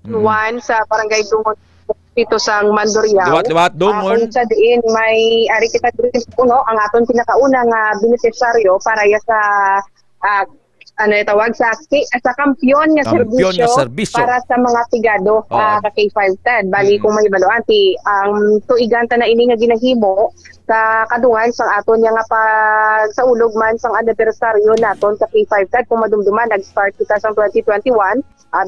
[SPEAKER 8] one sa Barangay Dungon dito sa Mandurriao.
[SPEAKER 4] Liwat Dungon.
[SPEAKER 8] Kung sa diin may ari kita diri puno ang aton pinakauna nga beneficiaryo para ya sa ano tawag sa kampiyon nga serbisyo para sa mga tigado ka K5 Ted. Bali kung may baluan ti ang tuigan ta na ini nga ginahimo sa kadungan sang aton nga sa ulog man sang anibersaryo naton sa K5 Ted. Kung madumduman nag-start kita sa 2021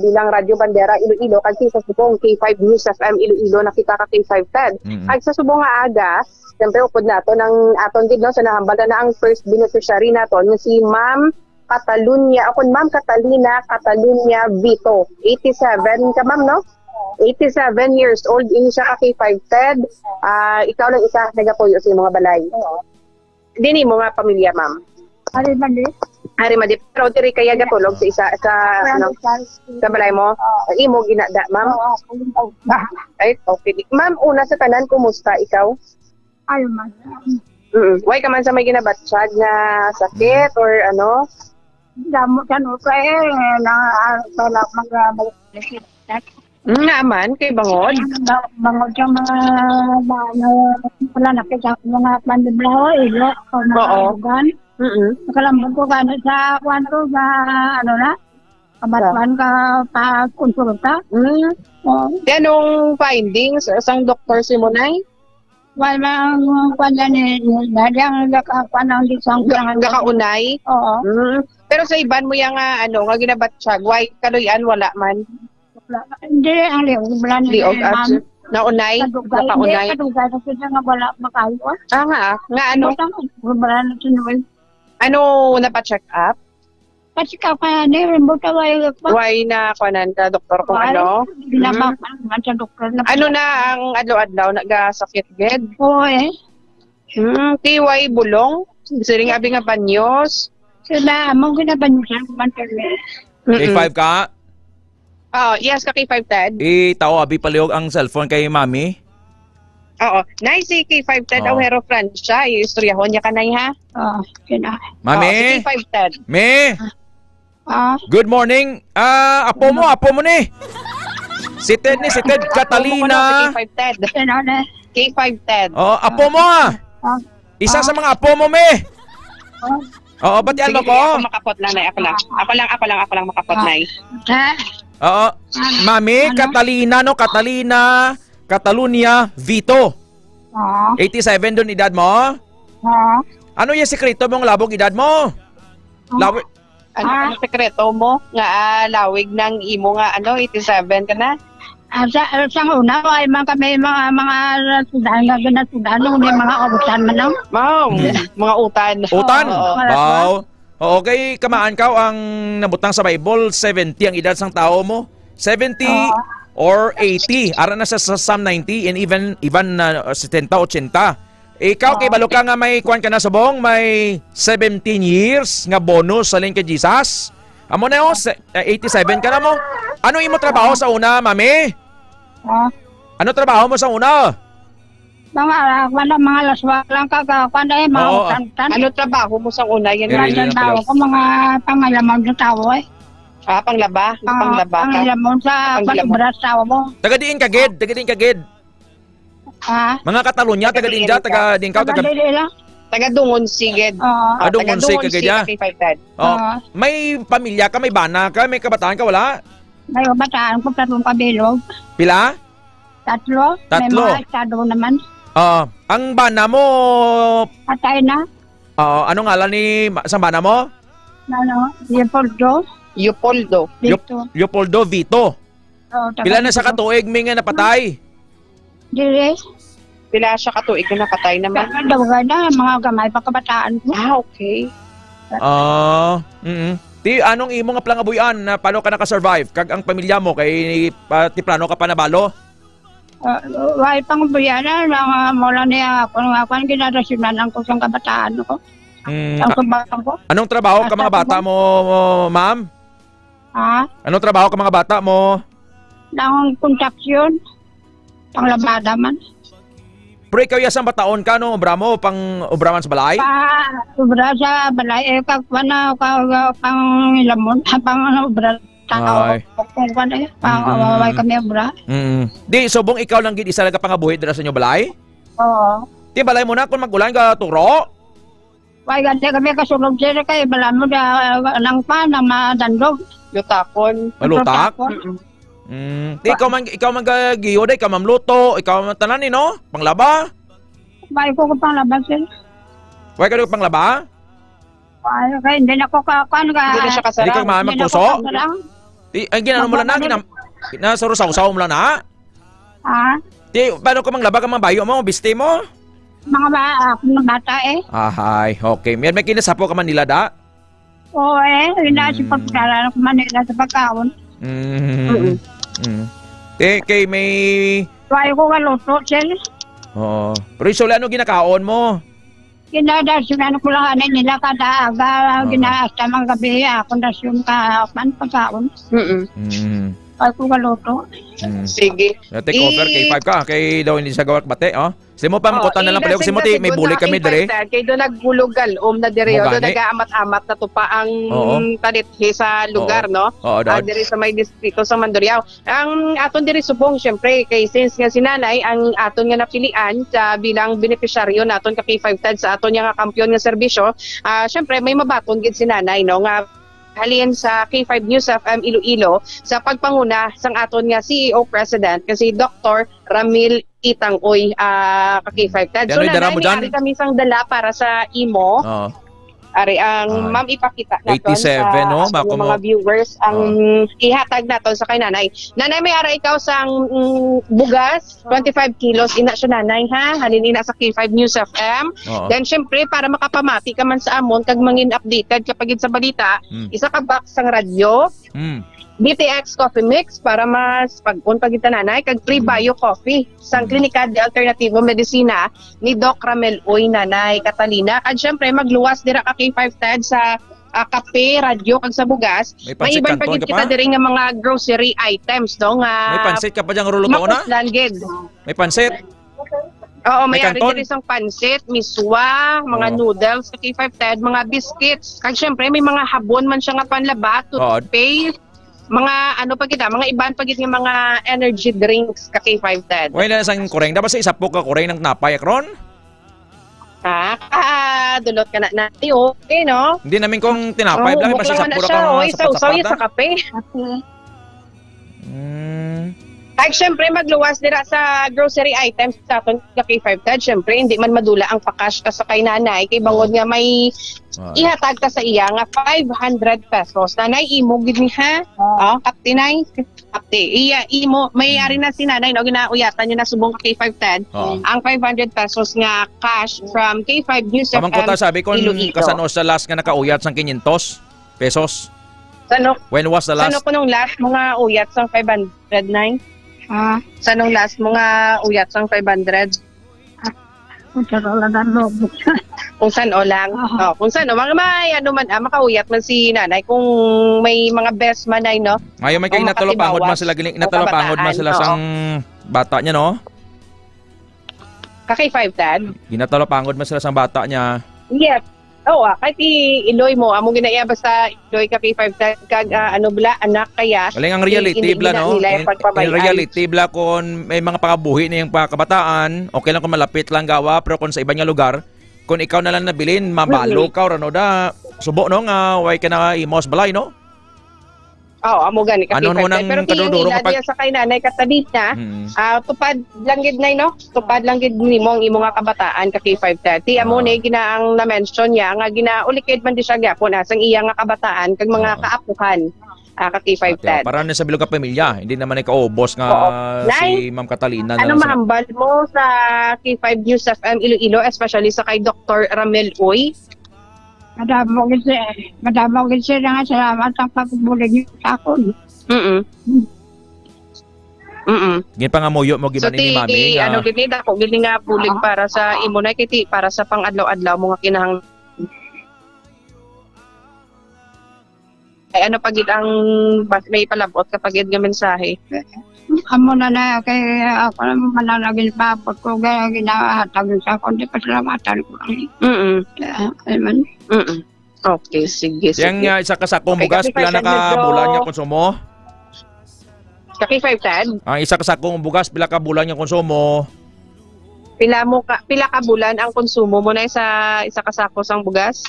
[SPEAKER 8] bilang Radyo Bandera Iloilo kasi sa subong K5 News FM Iloilo nakita ka K5 Ted. Ag sa subong nga aga, siyempre upod naton ang aton gid no sa nahambalan na ang first beneficiary naton nga si Ma'am Catalunya, ako Ma'am Catalina Vito, 87 ka ma'am no? 87 years old, ini siya ka K5 Ted. Ikaw lang isa nagapuyo sa mga balay. Dini mo nga pamilya ma'am. Hari madi. Pero diri kaya gatulog sa isa sa ano sa balay mo. Imo ginada ma'am. Ay okay. Ma'am, una sa tanan kumusta ikaw?
[SPEAKER 9] Ay man.
[SPEAKER 8] Why ka man sa may ginabatsyag na sakit or ano?
[SPEAKER 9] Damo kanu kay na bala mag-lekit.
[SPEAKER 8] Nga man kay bangod.
[SPEAKER 9] Bangod yung mga wala na kaya mga pandiblaho ilo o mga organ. Nakalambot ko gano'n sa kwanto sa ano na kamatuan ka pa konsulta.
[SPEAKER 8] Anong findings sang doktor si Munay?
[SPEAKER 9] Wala kanya ni dadang panang disang
[SPEAKER 8] gakaunay.
[SPEAKER 9] Oo.
[SPEAKER 8] Pero sa iban mo yang ano nga ginabatsyag, why kaluyan wala man?
[SPEAKER 9] Hindi ang liog
[SPEAKER 8] naunay, nakaunay.
[SPEAKER 9] Kadugay kasi nga wala makayo.
[SPEAKER 8] Nga ano?
[SPEAKER 9] Wala na sinuwi.
[SPEAKER 8] Ano napacheck up?
[SPEAKER 9] Kasi kaya ni remote
[SPEAKER 8] why na kanan ka doktor kung ano?
[SPEAKER 9] Binabakan sa doktor na.
[SPEAKER 8] Ano na ang adlaw-adlaw nagasakit ged?
[SPEAKER 9] Oo eh.
[SPEAKER 8] TY bulong? Siring abi nga banyos.
[SPEAKER 9] Sila, among ginabanyosan ko man kami.
[SPEAKER 4] K5 ka?
[SPEAKER 8] Yes, ka K5 Ted.
[SPEAKER 4] Tao abi paliog ang cellphone kay mami.
[SPEAKER 8] Oo. Nice si K5 Ted Awero friend siya. Iistoryahon niya ka na ha?
[SPEAKER 9] Kina.
[SPEAKER 4] Mami?
[SPEAKER 8] Si K5 Ted.
[SPEAKER 4] Me? Good morning. Apo mo ni. Si Ted Catalina.
[SPEAKER 8] K5 Ted. K5 Ted.
[SPEAKER 4] Apo mo Isa sa mga apo mo, me. Ba't yan mo ko?
[SPEAKER 8] Ako makapot lang, Nay. Ako lang makapot, Nay.
[SPEAKER 4] Mami, Catalina, Catalunya, Vito. 87 doon edad mo? Ano yung sekreto mong labog edad mo?
[SPEAKER 8] Ano sekreto mo? Nga lawig ng imo nga 87 ka na?
[SPEAKER 9] Sa una, ay kami mga sudan, mga utan man lang.
[SPEAKER 8] Mga utan.
[SPEAKER 4] Utan? Wow. Okay, kamaan ka ang nabutang sa Bible, 70 ang edad sang tao mo. 70 or 80. Ara na sa Psalm 90 and even 70, 80. Ikaw, kay balo ka nga may kuwan ka na subong, may 17 years nga bonus sa link kay Jesus. Amo na 87 ka na mo. Ano imo trabaho sa una, mami? Ano trabaho mo sa una?
[SPEAKER 9] Mga laswa lang kakakuan mga utan.
[SPEAKER 8] Ano trabaho mo sa una? Yan
[SPEAKER 9] tao ko mga pangalamon sa tao
[SPEAKER 8] panglaba?
[SPEAKER 9] Pangalamon sa pagbras tao mo.
[SPEAKER 4] Taga-diin ka, Gid. Mga Katalunya, taga-diin ka, taga-diin ka.
[SPEAKER 8] Taga-dungon sigid.
[SPEAKER 4] Dungon sigid ka dyan. May pamilya ka, may bana ka, may kabataan ka, wala?
[SPEAKER 9] May kabataan ko, 3 kabilog.
[SPEAKER 4] Pila?
[SPEAKER 9] 3. May mga estado naman.
[SPEAKER 4] Ang bana mo...
[SPEAKER 9] Patay na.
[SPEAKER 4] Anong ngalan ni sa bana mo?
[SPEAKER 9] Leopoldo.
[SPEAKER 4] Leopoldo Vito. Pila na sa katuig may nga napatay?
[SPEAKER 9] Dili.
[SPEAKER 8] Pila siya katuig na napatay naman?
[SPEAKER 9] Dawagan na, mga gamay pa kabataan ko.
[SPEAKER 8] Okay.
[SPEAKER 4] Anong imo nga plangabuyan na paano ka naka-survive? Kag ang pamilya mo kay ti plano ka pa nabalo?
[SPEAKER 9] Why pang buyan na mula niya ako nga kung ginarasyonan ko sa kabataan ko. Ang kabataan ko.
[SPEAKER 4] Anong trabaho ka mga bata mo, ma'am? Anong trabaho ka mga bata mo?
[SPEAKER 9] Nang kontraksyon. Panglabada man.
[SPEAKER 4] Pero ikaw yasang bataon ka no, obra mo, pang obraman sa balay?
[SPEAKER 9] Obra sa balay, kagwana, pang lamon, pang obra tao. Pang kami obra.
[SPEAKER 4] Di, sobong ikaw lang gid isa lang ka pangabuhi dira sa inyo balay?
[SPEAKER 9] Oo.
[SPEAKER 4] Di, balay mo na kung magulan ka turo?
[SPEAKER 9] Why ganda kami kasulog sila kay balan mo nang pa na madandog.
[SPEAKER 8] Lutakon.
[SPEAKER 4] Malutak? Di, ikaw man gagiyo day, ikaw mamluto, ikaw man tanan ni no? Panglaba?
[SPEAKER 9] Why ko panglaba sila?
[SPEAKER 4] Why ka panglaba?
[SPEAKER 9] Why kay hindi na ko kakuan ka.
[SPEAKER 8] Hindi na siya kasarang.
[SPEAKER 4] Hindi ka magpuso? Di, ang ginano mo lang na, nasaro-saw-saw mo lang na? Di, paano ka manglaba ka mga bayo mo, biste mo?
[SPEAKER 9] Mga bata
[SPEAKER 4] Ahay, okay. May kinasapo ka man nila da?
[SPEAKER 9] Oo hindi pagkakaroon ko man nila sa pagkaon.
[SPEAKER 4] Kay may...
[SPEAKER 9] Why ko kaluto sila?
[SPEAKER 4] Pero isula, ano ginakaon mo?
[SPEAKER 9] Ginadasyonan ko lang nila kada aga, ginaasta mga gabi, ako dasyon ka pagkaon. Why ko kaluto?
[SPEAKER 8] Sige.
[SPEAKER 4] Take over kay 5 ka, kay daw hindi sa gawak bate, Simo pa makutan na lang pala. Simo ti may bulik kami dire.
[SPEAKER 8] Kay do nagbulugal na dire, do nagaamat-amat na to pa ang tanithe sa lugar, no? Dire sa may distrito sa Mandurriao. Ang aton dire subong syempre kay since nga sinanay ang aton nga napilian sa bilang benepisyaryo naton ka K5 TED sa aton nga kampiyon nga serbisyo, syempre may mabaton gid sinanay, no, nga halin sa K5 News FM Iloilo sa pagpanguna sang aton nga CEO President kasi Dr. Ramil Itangoy ka K5 TED. So nangyari kami sang dala para sa imo. Ari ang ma'am ipakita naton
[SPEAKER 4] 87 no,
[SPEAKER 8] mga viewers ang ihatag naton sa kay nanay. Nanay, may ara ikaw sang bugas 25 kilos ina siya nanay ha. Halin ina sa K5 News FM. Then syempre para makapamati ka man sa amon kag mangin updated kapag sa balita, isa ka box sang radyo. DTX Coffee Mix para mas pag-unpag kita nanay kag free bio coffee sang Klinika de Alternativo Medicina ni Doc Ramel Uy nanay Catalina. Kag syempre magluwas dira ka K5 TED sa kape, radyo kag sa bugas. May iban pa gid kita diri nga mga grocery items no nga.
[SPEAKER 4] May pansit ka pa diyang rulo to na? May pansit?
[SPEAKER 8] Oo, may ari diri sang pansit, miswa, mga noodles sa K5 TED, mga biscuits. Kag syempre may mga habon man siya nga panlaba, toothpaste. Mga ano pa kita, mga iban pa kita mga energy drinks ka K5 TED.
[SPEAKER 4] Wala na sang kureng. Dapat sa isapok ka kureng ng napay akron?
[SPEAKER 8] Dulot ka na okay, no?
[SPEAKER 4] Hindi namin kung tinapay. Lang ba siya sa pura ka
[SPEAKER 8] sapaw-sapaw sa kape. Ay, syempre, magluwas dira sa grocery items sa aton K5 TED. Syempre, hindi man madula ang pakash ka sa kay nanay. Kay bangod nga may ihatag ka sa iya nga 500 pesos. Nanay, imo gid ni ha? Kaptinay. Iya, imo. May-ari na si nanay, no? Ginauyatan niya na subong K5 TED. Ang 500 pesos nga cash from K5 News FM.
[SPEAKER 4] Kamang ko ta sabi kung kasano sa last nga nakauyat sang 500 pesos.
[SPEAKER 8] Sano?
[SPEAKER 4] When was the last?
[SPEAKER 8] Sano ko nung last mga uyat sang 509? Sa nung last mga uyat sang 500?
[SPEAKER 9] Kung saan o lang.
[SPEAKER 8] Kung saan o lang? Kung saan o. Mga may ano man, makauyat man si nanay. Kung may mga best man ay, no?
[SPEAKER 4] Ngayon may kayo natulapangod man sila. Natulapangod man sila sang bata niya, no?
[SPEAKER 8] Kaki 5 TED?
[SPEAKER 4] Ginatulapangod man sila sang bata niya.
[SPEAKER 8] Yes. Kahit iloy mo, among ginaya basta iloy ka K5 TED kag ano bala anak kaya.
[SPEAKER 4] Galing ang reality bla no. In reality bla kung may mga pakabuhi na yung pakabataan, okay lang kung malapit lang gawa, pero kung sa ibang lugar, kung ikaw na lang nabilin, mabalo ka or ano da, subo no nga way ka na imos balay no.
[SPEAKER 8] Amo gani ka
[SPEAKER 4] ano
[SPEAKER 8] K5 TED. Pero kung kapag sa kay nanay katabit na, tupad lang gid nay no. Tupad lang gid nimo ang imo nga kabataan ka K5 TED. Ti amo ni ginaang na-mention niya nga ginaulikid man di siya gyapon asang iya nga kabataan kag mga kaapuhan ka K5 TED.
[SPEAKER 4] Para na sa bilog ka pamilya, hindi naman ikaw boss nga si Ma'am Catalina na.
[SPEAKER 8] Ano mahambal mo sa K5 News FM Iloilo, especially sa kay Dr. Ramel Uy?
[SPEAKER 9] Madamo gid siya nga salamat ang pagbulig niyo sa akon.
[SPEAKER 4] Gin pa nga moyo mo giban ni mami.
[SPEAKER 8] Ano gid ako gid nga bulig para sa imo na kiti para sa pang-adlaw-adlaw mo nga kinahang. Ay ano pagid ang may palabot kapag gid nga mensahe.
[SPEAKER 9] Amo na kay ako naman manalagin pa ko ginahatag sa akon di pasalamatan ko lang.
[SPEAKER 8] Okay, sige.
[SPEAKER 4] Yang isa ka sakong bugas pila nakabulan nga konsumo?
[SPEAKER 8] Kaki 5 TED?
[SPEAKER 4] Ang isa ka sakong bugas pila ka bulan nga konsumo?
[SPEAKER 8] Pila ka bulan ang konsumo mo na isa ka sako sang bugas?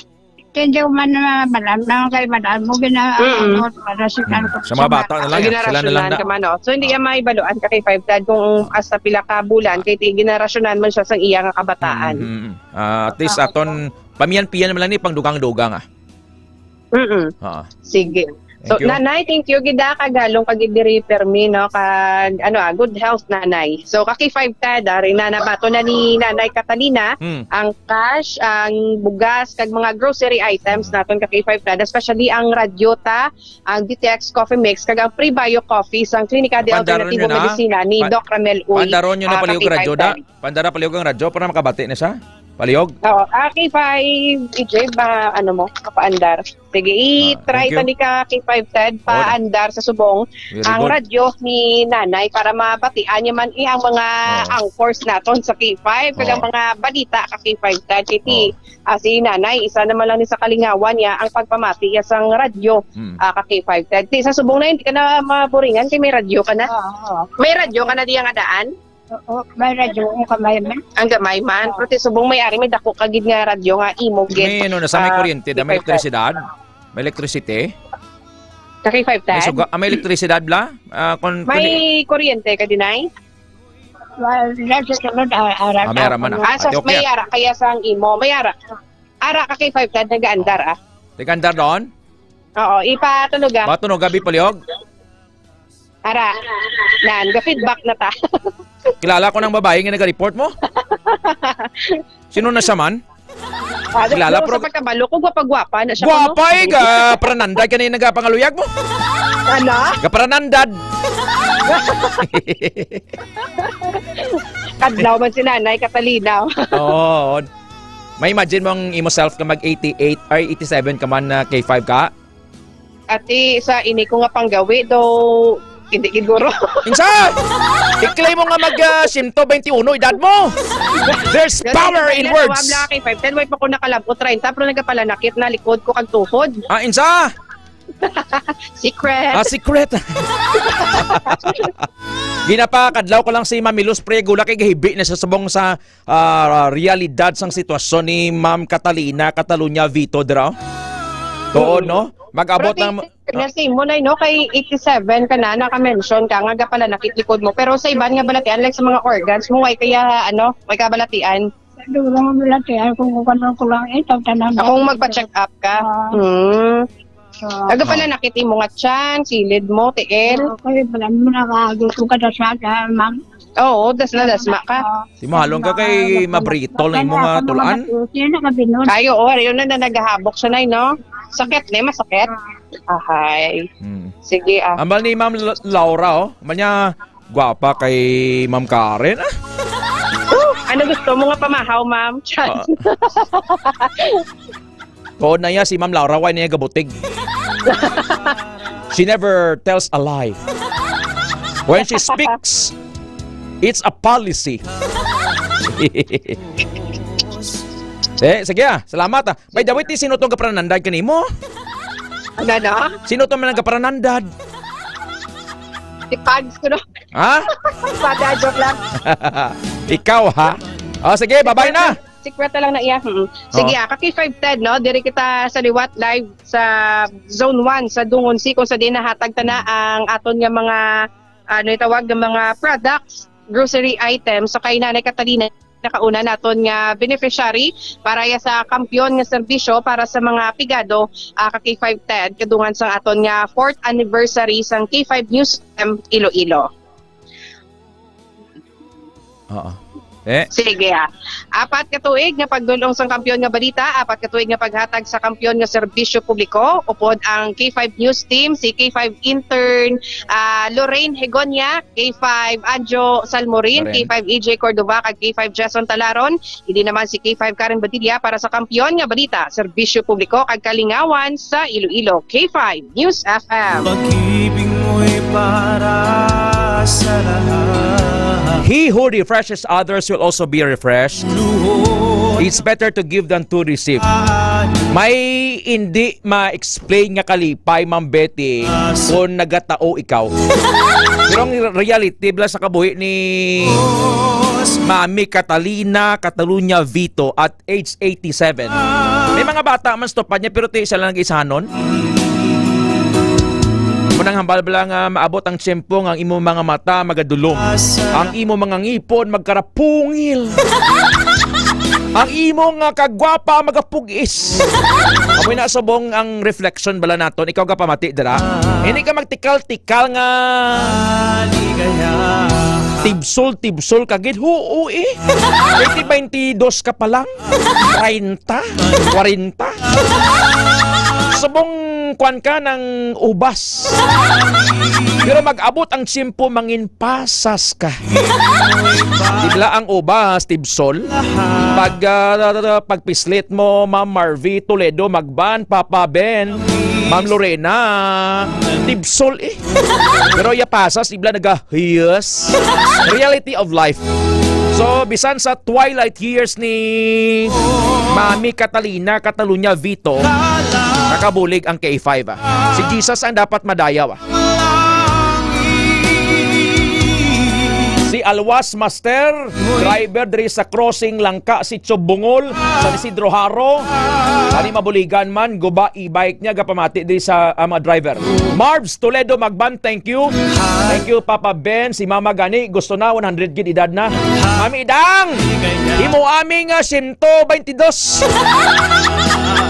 [SPEAKER 9] Hindi ko man malam na kay madam mo ginarasyonan ko.
[SPEAKER 4] Sa mga bata na lang sila na lang
[SPEAKER 8] na. So hindi may baluan ka kay 5 TED kung hasta pila ka bulan kay ginarasyonan man siya sang iya nga kabataan.
[SPEAKER 4] At least aton pamiyan-piyan naman lang ni pangdugang-dugang
[SPEAKER 8] Sige. So nanay, thank you gid kagalong kag diri permi no kag good health nanay. So kaki 5 TED rin na nabato na ni Nanay Catalina ang cash, ang bugas kag mga grocery items naton kaki 5 TED, especially ang radyota, ang DTX Coffee Mix kag ang free bio coffee sang Klinika de Alternativo Medicina ni Doc Ramel Uy.
[SPEAKER 4] Pandaron nyo na palihog radyoda. Pandara palihog ang radyo para makabati na siya. Palihog?
[SPEAKER 8] K5 EJ ba mo kapaandar. Sige, i-try tani ka K5 TED paandar sa subong ang radyo ni nanay para mabatian niya man ang mga anchors naton sa K5 kag ang mga balita ka K5 TED kiti si nanay isa naman lang ni sa kalingawan niya ang pagpamati sang radyo ka K5 TED. Sa subong na hindi ka na maburingan kay may radyo ka na. May radyo ka na diyang adaan?
[SPEAKER 9] May radyo ang kamay man.
[SPEAKER 8] Ang gamay man. Pero subong may-ari may dako kagid nga radyo nga imo gid.
[SPEAKER 4] May nasa may kuryente, may elektrisidad. May electricity.
[SPEAKER 8] Kaki 5 TED.
[SPEAKER 4] May elektrisidad bla?
[SPEAKER 8] May kuryente ka dinay?
[SPEAKER 9] Wala sa sunod ara.
[SPEAKER 4] May ara man.
[SPEAKER 8] May ara kaya sang imo. May ara. Ara kaki 5 TED nagaandar
[SPEAKER 4] Nagaandar doon?
[SPEAKER 8] Oo, ipatunog
[SPEAKER 4] Matunog gabi palihog?
[SPEAKER 8] Ara. Ga-feedback na ta.
[SPEAKER 4] Kilala ko ng babae nga nag-report mo? Sino na siya man?
[SPEAKER 8] Kilala pro sa pagkabalo ko gwapa na siya.
[SPEAKER 4] Gwapa eh ga pranandad kanina nagapangaluyag mo.
[SPEAKER 8] Ano?
[SPEAKER 4] Ga pranandad.
[SPEAKER 8] Kadlaw man si Nanay Catalina.
[SPEAKER 4] Oo. May imagine mo ang imo self ka mag 88 or 87 ka man na K5 ka?
[SPEAKER 8] Ati sa ini ko nga panggawi do hindi siguro.
[SPEAKER 4] Insa! I-claim mo nga mag 121 edad mo. There's power in words.
[SPEAKER 8] Wala kay 510 way pa ko nakalabot 30 pero nagapalanakit na likod ko kag tuhod.
[SPEAKER 4] Insa!
[SPEAKER 8] Secret.
[SPEAKER 4] Secret. Ginapakadlaw ko lang si Mamilus Prego kay gahibi na sa sabong sa realidad sang sitwasyon ni Ma'am Catalina Catalunya Vito dra. Doon no? Mag-abot ng
[SPEAKER 8] Nasi mo na no kay 87 ka na naka-mention ka nga pala nakitlikod mo pero sa iban nga balatian like sa mga organs mo way kaya way kabalatian.
[SPEAKER 9] Duro mo balatian kung kuno ko lang ito tanan.
[SPEAKER 8] Akong magpa-check up ka. Aga pala nakiti mo nga tiyan, silid mo, tiil.
[SPEAKER 9] Okay, pala mo nakagusto ka sa ma'am.
[SPEAKER 8] Oo, dasma ka.
[SPEAKER 4] Si mahalong ka kay mabritol na yung mga tulaan.
[SPEAKER 8] Kayo, yun na nagahabok siya na, no? Sakit, masakit. Ahay. Sige,
[SPEAKER 4] Ambal ni Ma'am Laura, Manya, gwapa kay Ma'am Karen,
[SPEAKER 8] Ano gusto mo nga pamahaw, ma'am?
[SPEAKER 4] Koon na niya si Ma'am Laura, why niya gabutig. She never tells a lie. When she speaks, it's a policy. Sige salamat By the way, sino itong kapranandad kanimo?
[SPEAKER 8] Ano na?
[SPEAKER 4] Sino itong mga kapranandad?
[SPEAKER 8] Si Pags ko no?
[SPEAKER 4] Ha?
[SPEAKER 8] Bata, joke lang.
[SPEAKER 4] Ikaw ha? Sige, bye-bye na.
[SPEAKER 8] Secret lang na iya. Sige, kaki 510 no? Diri kita sa liwat live sa Zone 1 sa Dungonsi kung sa dinahatag na ang aton nga mga itawag ng mga products, grocery items. So kay Nanay Catalina nakauna naton nga beneficiary para ya sa kampiyon nga serbisyo para sa mga pigado kaki 510 kadungan sang aton nga 4th anniversary sang K5 Museum Iloilo. Sige Apat ka tuig nga pagdulong sang kampiyon nga balita, apat ka tuig nga paghatag sa kampiyon nga serbisyo publiko, upod ang K5 News Team, si K5 Intern Lorraine Hegonia, K5 Anjo Salmorin, K5 EJ Cordova, kag K5 Jason Talaron, hindi naman si K5 Karen Badilla para sa kampiyon nga balita, serbisyo publiko kag kalingawan sa Iloilo. K5 News FM.
[SPEAKER 3] Pag-ibig mo'y para sa lahat.
[SPEAKER 4] He who refreshes others will also be refreshed. It's better to give than to receive. May hindi ma-explain nga kalipay, Ma'am Betty, kung nagatao ikaw. Pero ang reality, bila sa kabuhi ni Mami Catalina Catalunya Vito at age 87. May mga bata man stopad niya pero siya lang nag-isahanon. Munang hambal-bala nga maabot ang tiyempo ang imo mga mata magadulong. Ang imo mga ngipon magkarapungil. Ang imo nga kagwapa magapugis. Amoy na subong ang reflection bala naton. Ikaw ka pamati dira. Hindi ka magtikal-tikal nga tibsol kagid. Oo 2022 ka pa lang. 30, 40. Subong kwan ka ng ubas. Pero mag-abot ang tiyempo mangin pasas ka. Bigla ang ubas, tibsol. Pagpislit mo, Ma'am Marvy Toledo, Magban, Papa Ben, Ma'am Lorena, tibsol Pero ya pasas, ibla nagahiyas. Reality of life. So, bisan sa twilight years ni Mami Catalina Catalunya Vito, nakabulig ang K5. Si Jesus ang dapat madayaw. Si Alwas Master, driver diri sa crossing Langka, si Chobungol, sa Isidro Haro. Ani mabuligan man, guba e-bike niya, gapamati diri sa mga driver. Marbs Toledo Magban, thank you. Thank you Papa Ben, si Mama Gani, gusto na, 100 gid edad na. Mami Idang, imo aming 122.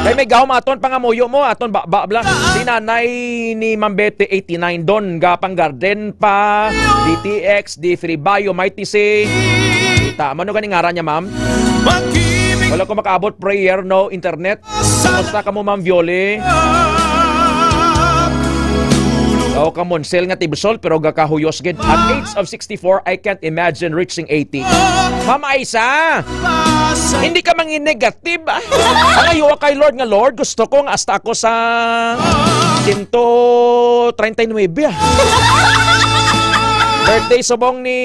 [SPEAKER 4] Kay may gahom aton pangamuyo mo, aton bla. Si nanay ni Ma'am Betty 89 don, gapang garden pa, DTX, D3 Bio, Mighty C. Kita, mano ganing ngaran niya, ma'am? Wala ko makaabot prayer, no internet. Kamusta ka mo, Ma'am Viole? O kamonsel nga tibsol pero gakahuyos gid. At age of 64, I can't imagine reaching 80. Ma'am Aisa, hindi ka mangin negative. Ang ayaw kay Lord nga, Lord, gusto kong hasta ako sa 139. Birthday subong ni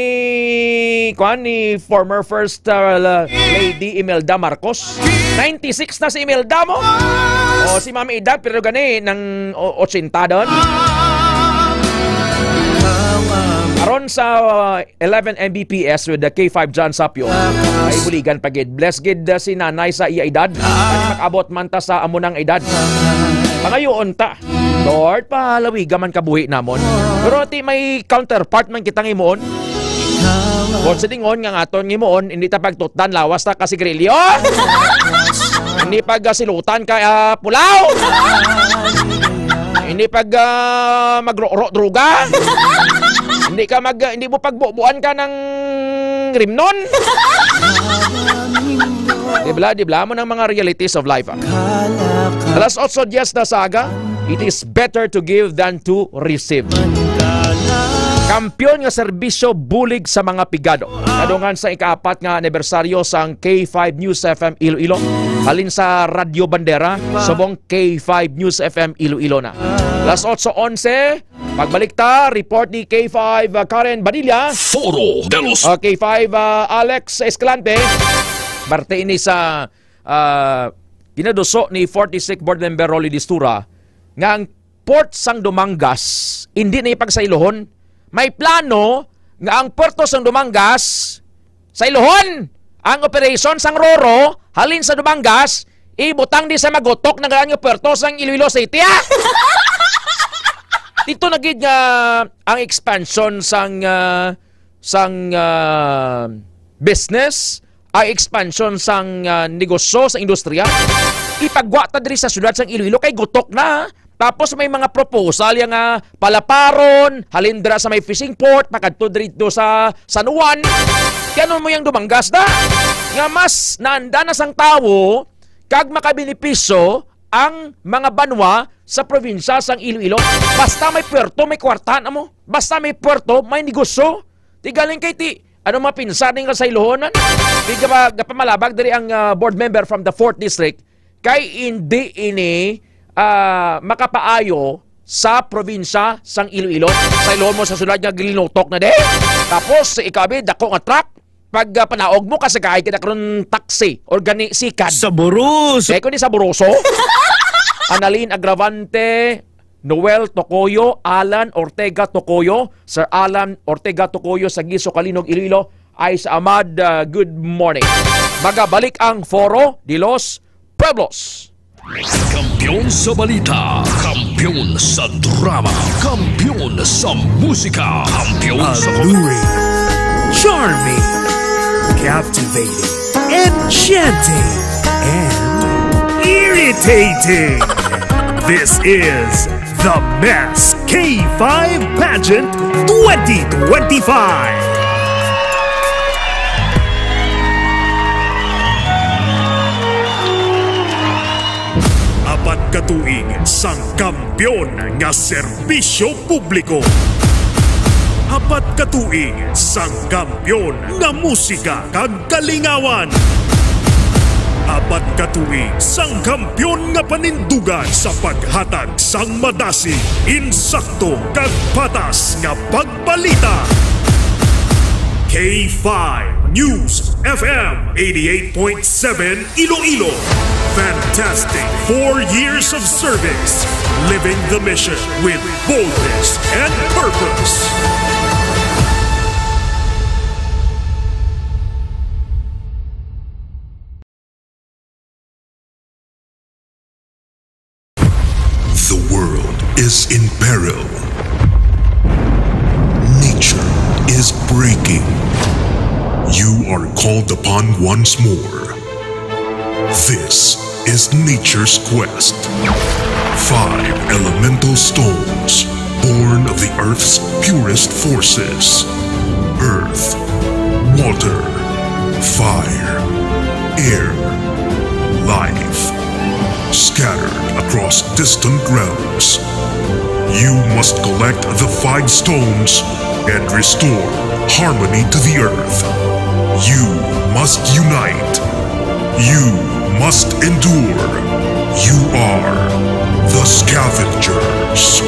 [SPEAKER 4] former first lady Imelda Marcos. 96 na si Imelda mo. O si Ma'am Ida pero gani ng 80 doon. Aron sa 11 Mbps with the K5 John Sapio ay buligan pagid. Bless gid si nanay sa iya edad. At makabot man ta sa amunang edad. Pangayoon ta. Lord, pahalawiga man kabuhi namon. Pero ti may counterpart man kitang imoon. Kung sidingon nga aton ngimoon, hindi ta pagtutdan lawas ta kasi grilyo. Hindi pagsilutan ka pulaw. Hindi pag magro-droga. Hindi mo pagbubuan ka ng rimnon. Dibla mo ng mga realities of life. Alas 8 días na saga, it is better to give than to receive. Kampiyon nga serbisyo bulig sa mga pigado. Kadungan sa ika-4 nga anibersaryo sang K5 News FM Iloilo. Halin sa Radio Bandera, subong K5 News FM Iloilo na. Alas 8:11, pagbalik ta, report ni K5 Karen Badilla.
[SPEAKER 2] Foro de los
[SPEAKER 4] K5 Alex Escalante. Parte ini sa kinaduso ni 46 Board Member Rolly Distura nga ang Port sang Dumangas hindi na ipagsailohon. May plano nga ang Puerto sang Dumangas sa Ilohon ang operation sang Roro halin sa Dumangas ibutang di sa magotok na ganang Puerto sang Iloilo City. Dito nagid nga ang expansion sang business, ang expansion sang negosyo sa industriya. Ipagwata diri sa syudad sang Iloilo kay gotok na. Tapos may mga proposal yung palaparon, halindra sa may fishing port, makadto dito sa San Juan. Ganon mo yung Dumangas na. Nga mas naanda na sang tao, kag makabinipisyo ang mga banwa sa probinsya sang Iloilo. Basta may puerto, may kwartahan mo. Basta may puerto, may negosyo. Di galing kay ti, ano mapinsaning ka sa Ilohonan? Di gapamalabag dari ang board member from the 4th District, kay hindi ini makapaayo sa probinsya sang Iloilo. Sa Iloilo mo sa sulad nga gilinutok na de. Tapos ikabi dako nga truck. Pag panaog mo kasi kaya kita karon taxi or gani sikad.
[SPEAKER 2] Sa Boros.
[SPEAKER 4] Kaya ko ni sa Boroso. Analin Agravante, Noel Tocoyo, Alan Ortega Tocoyo, Sir Alan Ortega Tocoyo sa Giso Kalinog Iloilo. Aisa Ahmad, good morning. Magabalik ang Foro de los Pueblos.
[SPEAKER 2] Kampiyon sa balita, kampiyon sa drama, kampiyon sa musika, kampiyon sa
[SPEAKER 1] alluring, charming, captivating, enchanting, and irritating. This is the Mass K5 Pageant 2025. Apat katuig sang kampiyon nga serbisyo publiko. Apat katuig sang kampiyon nga musika kag kalingawan. Apat katuig sang kampiyon nga panindugan sa paghatag sang madasi, insakto kag patas nga pagbalita. K5 News FM 88.7 Iloilo. Fantastic 4 years of service, living the mission with boldness and purpose.
[SPEAKER 5] The world is in peril. Nature is breaking. You are called upon once more. This is Nature's Quest. 5 elemental stones, born of the Earth's purest forces. Earth, water, fire, air, life scattered across distant realms. You must collect the 5 stones and restore harmony to the earth. You must unite. You must endure. You are the Scavengers.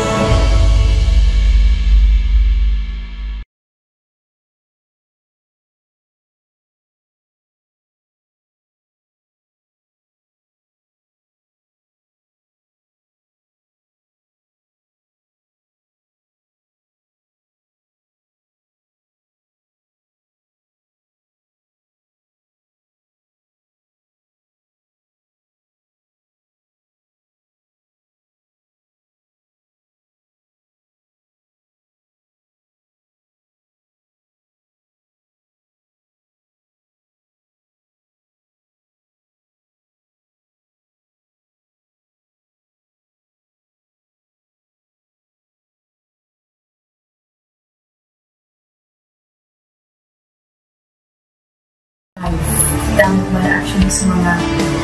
[SPEAKER 7] Dahil ba actually sa mga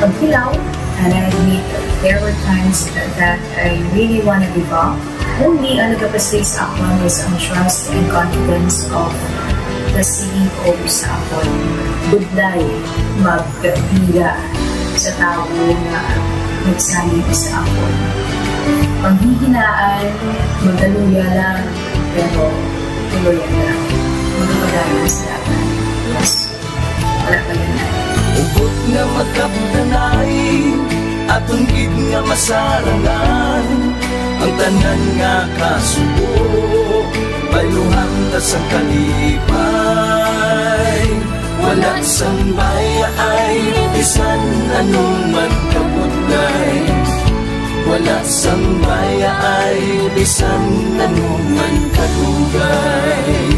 [SPEAKER 7] pagkilaw, and I admit there were times that I really want to give up. Only ang nagkapasay sa ako is ang trust and confidence of the CEO sa ako. Budlay, magkapila sa tao na nagsalit sa ako. Panghihinaan, magdaluya lang, pero tuloyan lang. Magpapagayon sa laban. Yes. Wala pa yan na.
[SPEAKER 3] Ugot nga magkaptanay at unggid nga masarangan, ang tanan nga kasubo bayluhan ta sa kalipay. Wala sambay ay bisan anong man kabudlay. Wala sambay ay bisan anong man kadugay.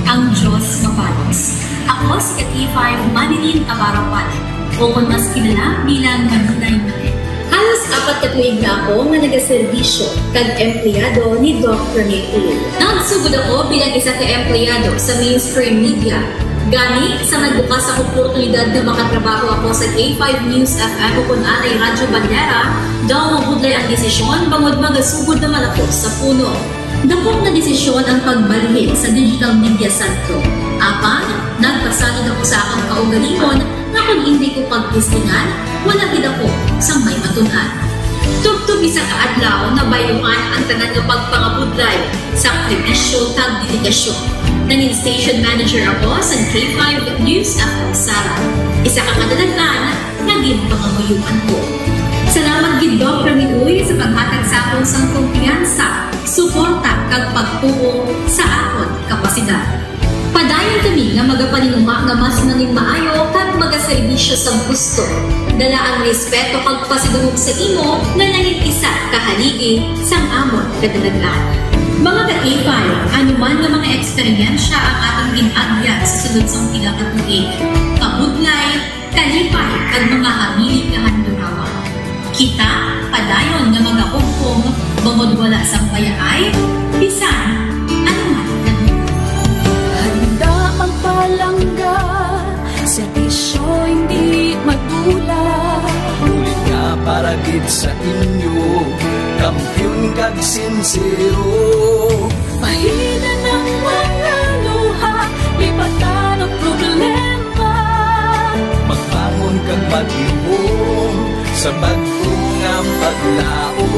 [SPEAKER 10] Ang Diyos mapalos. Ako si K5 Manilin Abarapan, o kung mas kilala bilang Manilay Manil. Halos 4 ka tuig na ako nga nagaserbisyo kag empleyado ni Dr. Nick. Nagsugod ako bilang isa ka empleyado sa mainstream media. Gani sa nagbukas ang oportunidad na makatrabaho ako sa K5 News FM o kung anay Radyo Bandera, daw mabudlay ang desisyon bangod magasugod naman ako sa puno. Dakong na desisyon ang pagbalhin sa digital media santro. Apan, nagpasalid ako sa akong kaugalingon na kung hindi ko pagpistingan, wala gid ako sa may matunan. Tugtog isa kaadlaw na bayuhan ang tanan nga pagpangabudlay sa sakripisyo kag dedikasyon. Nanging station manager ako sa K5 News FM Sara. Isa ka kadalaghan, naging pangamuyuan ko. Salamat gid Dr. Niuy sa paghatag sa akong sang kumpiyansa, suporta kag pagtuo sa akon kapasidad. Padayon kami nga magapaninuma nga mas nanging maayo kag magaserbisyo sa gusto. Dala ang respeto kag pasidungog sa imo nga nanging isa kahaligi sang amon kadalagan. Mga ka-K5, anuman nga mga eksperyensya ang atong ginagyan sa sunod sang pila ka tuig. Kabudlay, kalipay kag mga hamilig nga handurawan. Kita, padayon nga mag-augpong, bangod wala sang payaay, bisan, anuman ganun.
[SPEAKER 6] Handa magpalangga, serbisyo hindi madula.
[SPEAKER 3] Ulit nga para gid sa inyo, kampiyon kag sincero.
[SPEAKER 6] Pahina ng mga luha, lipatan ang problema.
[SPEAKER 3] Magbangon kag mag-iwong sa bagong nga paglao.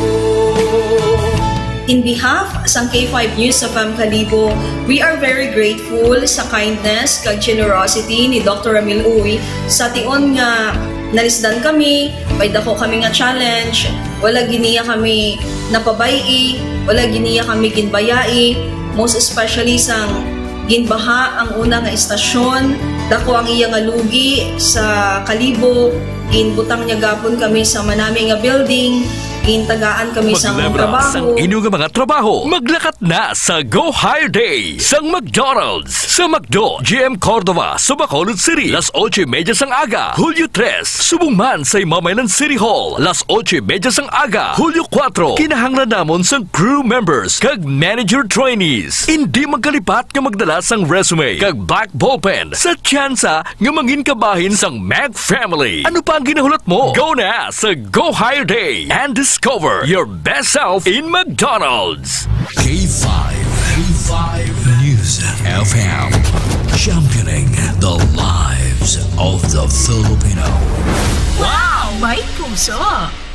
[SPEAKER 11] In behalf sa K5 News sa Kalibo, we are very grateful sa kindness kag generosity ni Dr. Ramil Uy sa tion nga nalisdan kami, may dako kami nga challenge, wala giniya kami napabayi, wala giniya kami ginbayai, most especially sang ginbaha ang una nga istasyon, dako ang iya nga lugi sa Kalibo, ginbutang niya gapon kami sa manami nga building, Intagaan kami sa
[SPEAKER 2] Maglabra sang
[SPEAKER 11] trabaho.
[SPEAKER 2] inyong mga trabaho. Maglakat na sa Go Higher Day sang McDonald's. Sa McDo, GM Cordova, sa Bacolod City. Las 8:30 sang aga, Hulyo 3. Subong man sa Mamaylan City Hall. Las 8:30 sang aga, Hulyo 4. Kinahanglan namon sang crew members kag manager trainees. Hindi magkalipat nga magdala sang resume kag black ballpen sa tsansa nga mangin kabahin sang Mag Family. Ano pa ang ginahulat mo? Go na sa Go Higher Day and discover your best self in McDonald's.
[SPEAKER 5] K5 News FM, championing the lives of the Filipino.
[SPEAKER 10] Wow! May puso!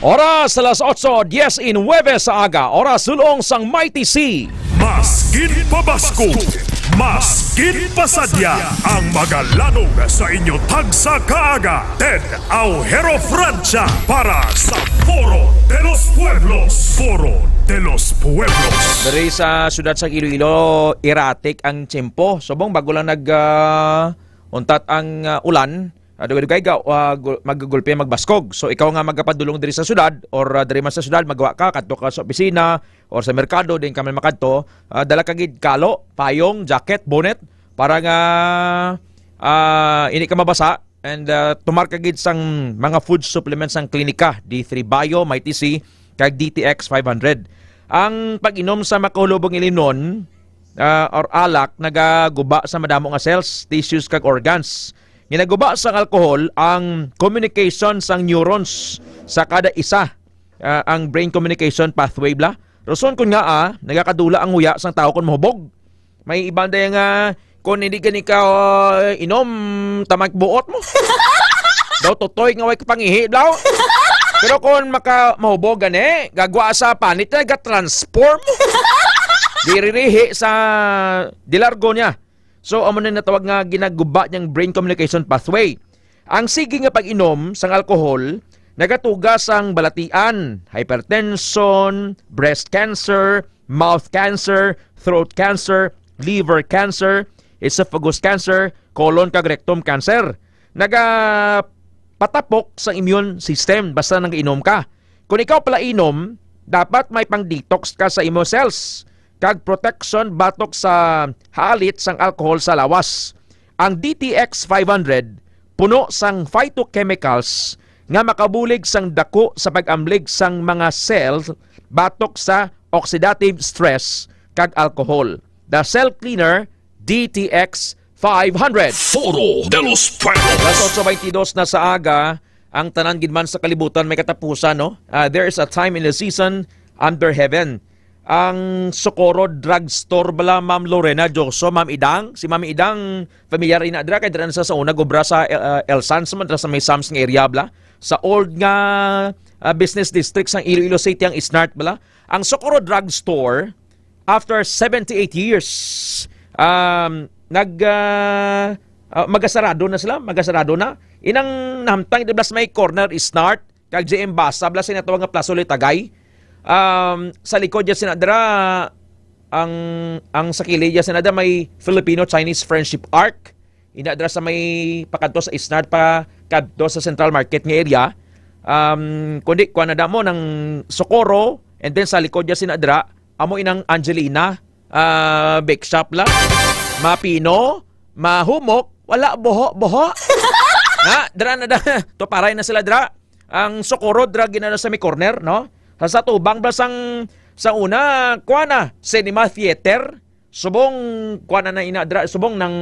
[SPEAKER 4] Oras alas 8:10 in Huwebes sa aga. Oras sulong sang Mighty Sea.
[SPEAKER 1] Maskin pabasko, maskin pasadya ang magalanong sa inyo tagsa kaaga. Ted Aujero Francia para sa Foro de los Pueblos. Foro de los Pueblos.
[SPEAKER 4] Dari sa syudad sa Iloilo, erratic ang tiyempo. Sobong bago lang untat ang ulan. Dugay maggulpe magbaskog. So ikaw nga magapadulong diri sa syudad or diri man sa syudad magawa ka kadto ka sa opisina or sa merkado din kami makadto, dala ka gid kalo, payong, jacket, bonnet para nga ini ka mabasa and tumar ka gid sang mga food supplements sang klinika D3 Bio, Mighty C kag DTX 500. Ang pag-inom sa makahulubong ilinon or alak nagaguba sa madamo nga cells, tissues kag organs. Ginaguba sa alcohol ang communication sang neurons sa kada isa, ang brain communication pathway bla. Rason kun nga nagakadula ang huya sang tao kun mahubog. May ibang day nga kung hindi gani ka inom tamag buot mo. Daw totoy nga way kapangihi daw. Pero kung mahubog gani, gagwa sa panit na ga-transform. Diririhi sa dilargo niya. So, amo na natawag nga ginaguba niyang brain communication pathway. Ang sige nga pag-inom sang alcohol, nagatugas ang balatian, hypertension, breast cancer, mouth cancer, throat cancer, liver cancer, esophagus cancer, colon kag rectum cancer. Patapok sa immune system basta nang-inom ka. Kung ikaw pala inom, dapat may pang-detox ka sa imo cells kag protection batok sa halit sang alcohol sa lawas. Ang DTX 500 puno sang phytochemicals nga makabulig sang dako sa pag-amlig sang mga cells batok sa oxidative stress kag alcohol. The Cell Cleaner DTX 500.
[SPEAKER 2] Foro de los Pueblos.
[SPEAKER 4] Las 8:22 na sa aga, ang tanan gid man sa kalibutan may katapusan, no? There is a time in the season under heaven. Ang Socorro Drugstore bala Ma'am Lorena Joso, Ma'am Idang, si Ma'am Idang familiar ina dira kay dira sa una gobra sa El Sans man sa may Sams nga area bala. Sa old nga business district sang Iloilo City ang Isnart bala. Ang Socorro Drugstore after 78 years magasarado na sila, magasarado na. Inang namtang iblas may corner Isnart kag GM Basa bala sinatawag nga Plaza Tagay. Sa likod niya sinadra ang sa kilid niya sinadra may Filipino-Chinese Friendship Arc. Inadra sa may pakadto sa Isnart pa kadto sa Central Market nga area. Kundi kuan na mo ng Socorro and then sa likod niya sinadra amo inang Angelina bake shop la. Mapino, mahumok, wala boho. Na dra na to paray na sila dra. Ang Socorro dra ginana sa may corner, no? Sa tubang basang sa una kuana cinema theater subong kuana na inadra subong ng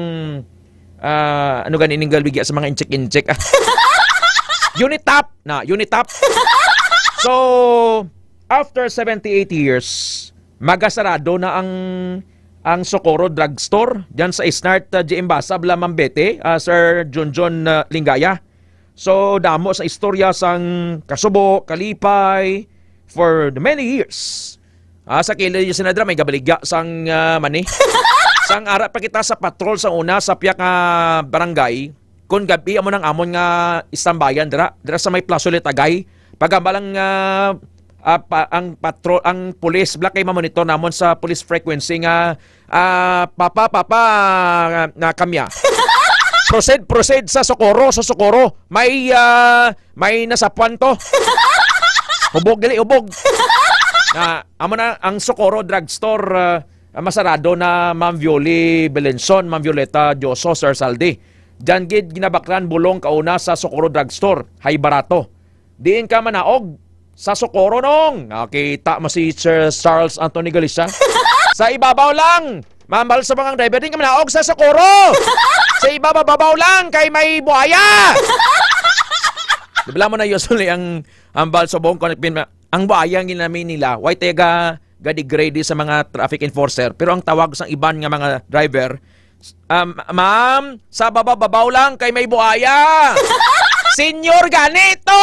[SPEAKER 4] ano ganin galbigya sa mga incheck Unitap. So after 78 years magasarado na ang Socorro Drugstore diyan sa Isnart GM Basa bala Mambete, Sir John Lingaya. So damo sa istorya sang kasubo, kalipay for the many years. Sa kilid yung sinadra may gabaligya sang mani. Sang ara pa kita sa patrol sa una sa piyak barangay. Kung gabi amo nang amon nga istambayan dira sa may Plaza Tagay. Pagabalang ang patrol ang police black kay mamonitor namon sa police frequency nga papa na kamya. Proceed sa Socorro. May nasapuan to. Ubog dili, ubog. Na amo na ang Socorro Drugstore masarado na Ma'am Violi Belenson, Ma'am Violeta Dioso, Sir Saldi. Diyan gid ginabaklan bulong kauna sa Socorro Drugstore, hay barato. Diin ka manaog sa Socorro nong. Nakita mo si Sir Charles Anthony Galisa. Sa ibabaw lang. Mambal sa mga driver din ka manaog sa Socorro. Sa ibabaw lang kay may buhaya. Dibla mo na usually ang balsobong konekpin. Ang buhaya ang ginamin nila, why tega gadegrade sa mga traffic enforcer. Pero ang tawag sa iban nga mga driver, ma'am, sa babaw lang kay may buhaya. Senior ganito!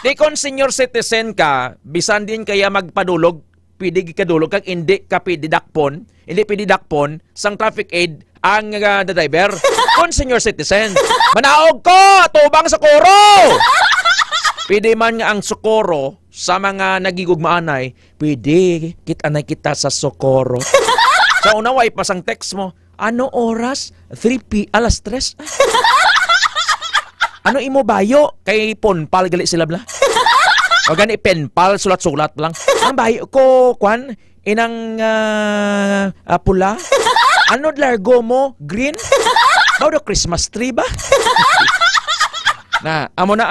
[SPEAKER 4] Di kon senior citizen ka, bisan din kaya magpadulog, pwede kadulog kag hindi ka pididakpon, sang traffic aid ang driver. Kon senior citizen, manaog ko, tubang sa koro! Pwede man nga ang Socorro sa mga nagigugmaanay, pwede kitanay kita sa Socorro. Sa una, way pasang text mo, ano oras? 3 alas 3? Ano imo bayo? Kay Ponpal gali sila bla. O gani penpal, sulat-sulat lang. Ang bayo ko, kwan, inang pula. Ano largo mo? Green? Bao do Christmas tree ba? Na, amo na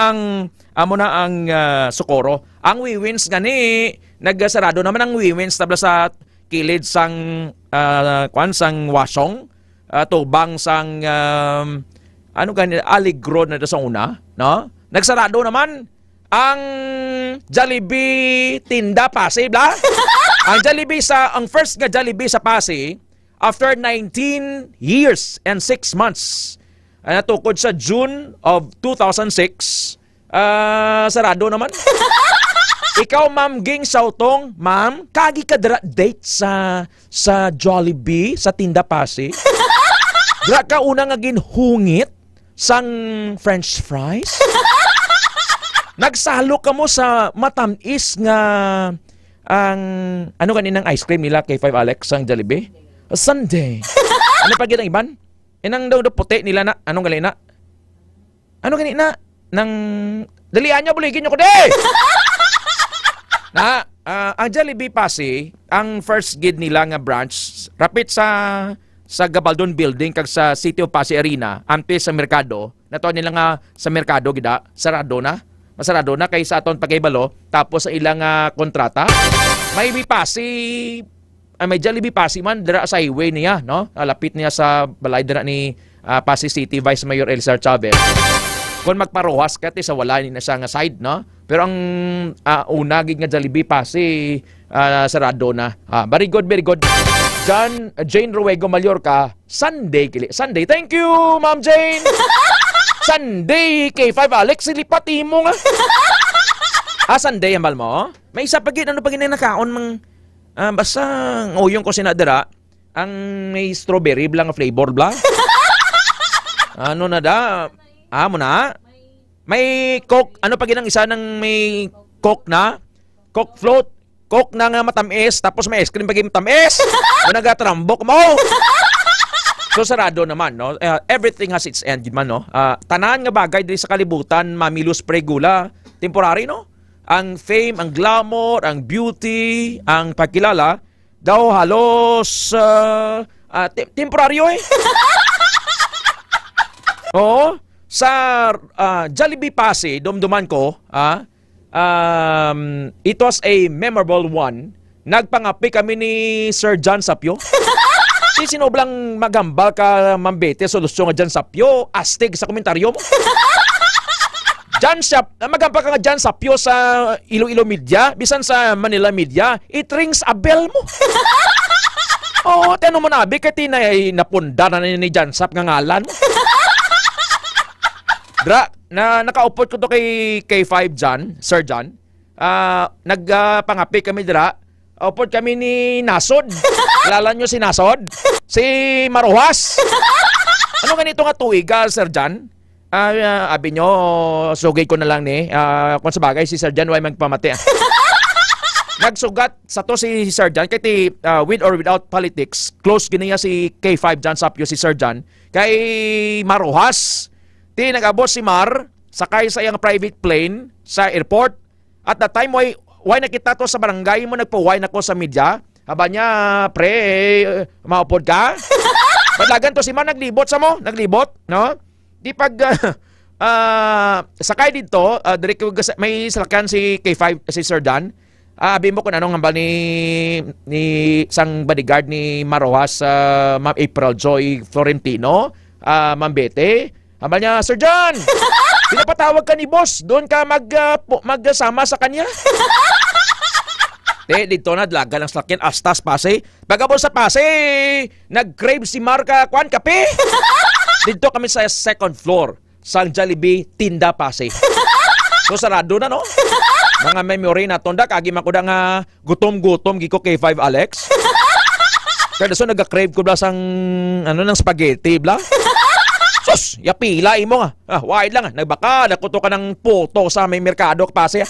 [SPEAKER 4] ang Socorro. Ang Wiwins gani nagsarado naman ang Wiwins tabla sa kilid sang sang Wasong, tubang sang ano gani Aligro na sa una, no? Nagsarado naman ang Jollibee tinda Pasay bla. Ang first nga Jollibee sa Pasay after 19 years and 6 months. Natukod sa June of 2006, sarado naman. Ikaw, Ma'am Ging Sautong, ma'am, kagi ka date sa Jollibee, sa tinda Pasay. Dra ka una nga ginhungit sang French fries. Nagsalo ka mo sa matamis nga ang ano kaninang ice cream nila kay 5 Alex sang Jollibee? Sunday. Ano pa gid ang iban? Inang daw puti nila na. Anong gali na? Ano gani na? Nang dalian niya buligin niyo ko de. Na ang Jollibee Pasay, ang first gid nila nga branch rapit sa Gabaldon Building kag sa City of Pasay Arena, ante sa merkado. Nato nila nga sa merkado gida, sarado na. Masarado na kay sa aton pagkaybalo tapos sa ilang kontrata. May Pasay may Jollibee Pasay man dira sa highway niya, no? Lapit niya sa balay dira ni Pasay City Vice Mayor Elizar Chavez. Kung magparuhas ka sa wala ni na siya nga side, no? Pero ang una gid nga Jollibee Pasay sarado na. Very good, very good. Jane Ruego Mallorca, Sunday. Thank you, Ma'am Jane. Sunday kay 5 Alex silipati mo nga. Sunday ang bal mo? May isa pa gid ano pa gid nakaon mang basta nguyong ko sinadara ang may strawberry blang flavor bla. Ano na da? Mo na? May coke, ano pa ginang isa ng may coke na? Coke float. Coke na nga matamis, tapos may ice cream pag matamis. Nagatrambok mo. So sarado naman, no? Everything has its end, man, no? Tanan nga bagay diri sa kalibutan, mamilus pregula, temporary, no? Ang fame, ang glamour, ang beauty, ang pagkilala, daw halos temporaryo eh. Oo. Sa Jollibee Pasay, dumduman ko, it was a memorable one. Nagpangapi kami ni Sir John Sapio. Si sinoblang magambal ka, mambete, solusyon nga John Sapio, astig sa komentaryo mo. Magambal ka nga John Sapio sa Iloilo Media, bisan sa Manila Media, it rings a bell mo. Oo, teno mo nabi, kati na napunda na ni John Sap nga ngalan mo. Nakaupot ko to kay K5 John, Sir John. Nagpangapi kami dira. Upot kami ni Nasod. Kilala nyo si Nasod? Si Maruhas. Ano ganito nga tuig, Sir John? Abi nyo, sugay ko na lang ni. Kung sa bagay, si Sir John ay magpamati. Nagsugat sa to si Sir John. Kaya with or without politics, close giniya si K5 John Sapio, si Sir John. Kay Maruhas. Nag-abot si Mar, sakay sa iyang private plane sa airport. At that time, why nakita to sa barangay mo, nagpo-why na ko sa media. Haba niya, pre, maupod ka? Padlagan to si man, naglibot sa mo, no? Di pag sakay dito, may salakyan si K5, si Sir Dan. Abi mo kung anong hambal ni isang bodyguard ni Marojas, Ma'am April Joy Florentino, Ma'am Bete. Hambal niya, Sir John, pinapatawag ka ni boss, doon ka magsama sa kanya. Dito na, dlaga lang salakyan, astas pase. Pagkabol sa pase, nag-crave si Marka Kwan Kape. Dito kami sa second floor, sa Jollibee Tinda Pase. So sarado na, no? Mga memory na tonda, kagi makuda nga gutom-gutom giko K5 Alex. Kaya so nagka-crave ko bla sang ng spaghetti bla. Sus, yapila imo nga. Wide lang, nagbaka, nakuto ka ng puto sa may merkado Pase.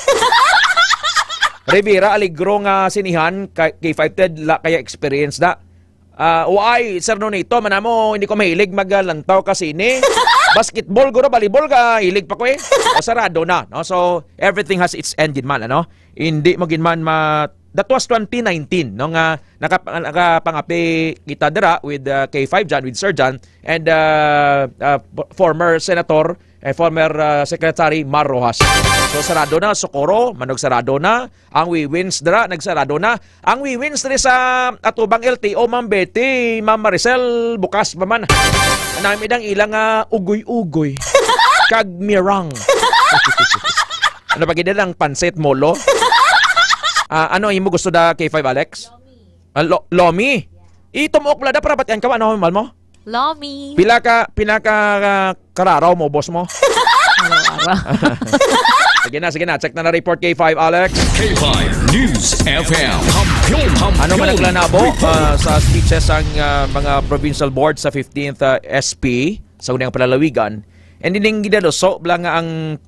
[SPEAKER 4] Rivera Aligro nga sinihan K5 Ted kaya experience da. Sir Nonito, manamo hindi ko mahilig maglantaw kasi ni basketball guro, volleyball ka, hilig pa ko eh. Sarado na, no? So everything has its end man, ano? Hindi mo ginman that was 2019 no nga nakapangapi kita dira with K5 John, with Sir John and former senator former secretary Mar Rojas. So sarado na Socorro, manog sarado na ang We-Wins dira, nagsarado na ang We-Wins diri sa atubang LTO Ma'am Betty, Ma'am Maricel bukas pa man. Anami dang ilang ugoy-ugoy kag mirang. Ano pa gid lang pansit molo? Ano imo gusto da K5 Alex? Lomi. Itumok plada para batyan ka ano mal mo?
[SPEAKER 12] Lomi.
[SPEAKER 4] Pila ka kararaw mo boss mo? Sige na, check na report K5 Alex.
[SPEAKER 2] K5 News FM.
[SPEAKER 4] Ano man naglanabo sa speeches ang mga provincial board sa 15th SP sa unang palalawigan. And dining gidaloso blang ang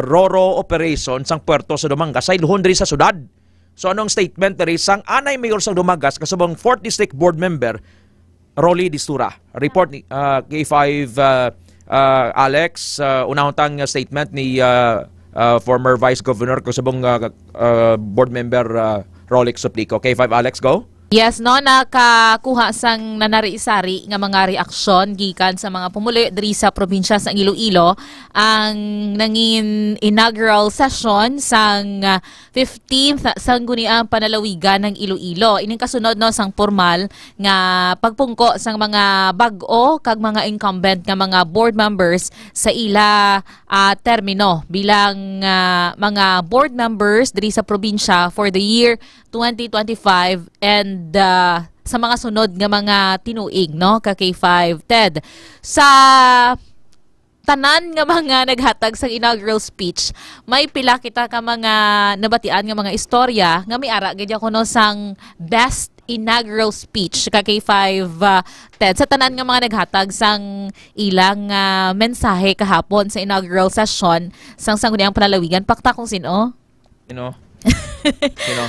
[SPEAKER 4] Roro operation sang puerto sa Dumangas ay luhon diri sa syudad. So anong statement diri sang anay mayor sa Dumangas kasubong 4th District Board Member Rolly Distura. Report ni K5 Alex, unahutang statement ni former Vice Governor kasubong Board Member Rolly Suplico. K5 Alex, go.
[SPEAKER 12] Yes, no, nakakuha sang nanari-isari nga mga reaksyon gikan sa mga pumuli diri sa probinsya sa Iloilo ang nangin inaugural session sang 15th sangguniang panalawigan ng Iloilo. Ining kasunod no sang formal nga pagpungko sang mga bag-o kag mga incumbent nga mga board members sa ila termino bilang mga board members diri sa probinsya for the year 2025 and sa mga sunod nga mga tinuig no ka K5 Ted sa tanan nga mga naghatag sa inaugural speech may pila kita ka mga nabatian nga mga istorya nga may ara gid ako no sang best inaugural speech ka K5 Ted sa tanan nga mga naghatag sang ilang mensahe kahapon sa inaugural session sang sangguniang panalawigan pakta kung sino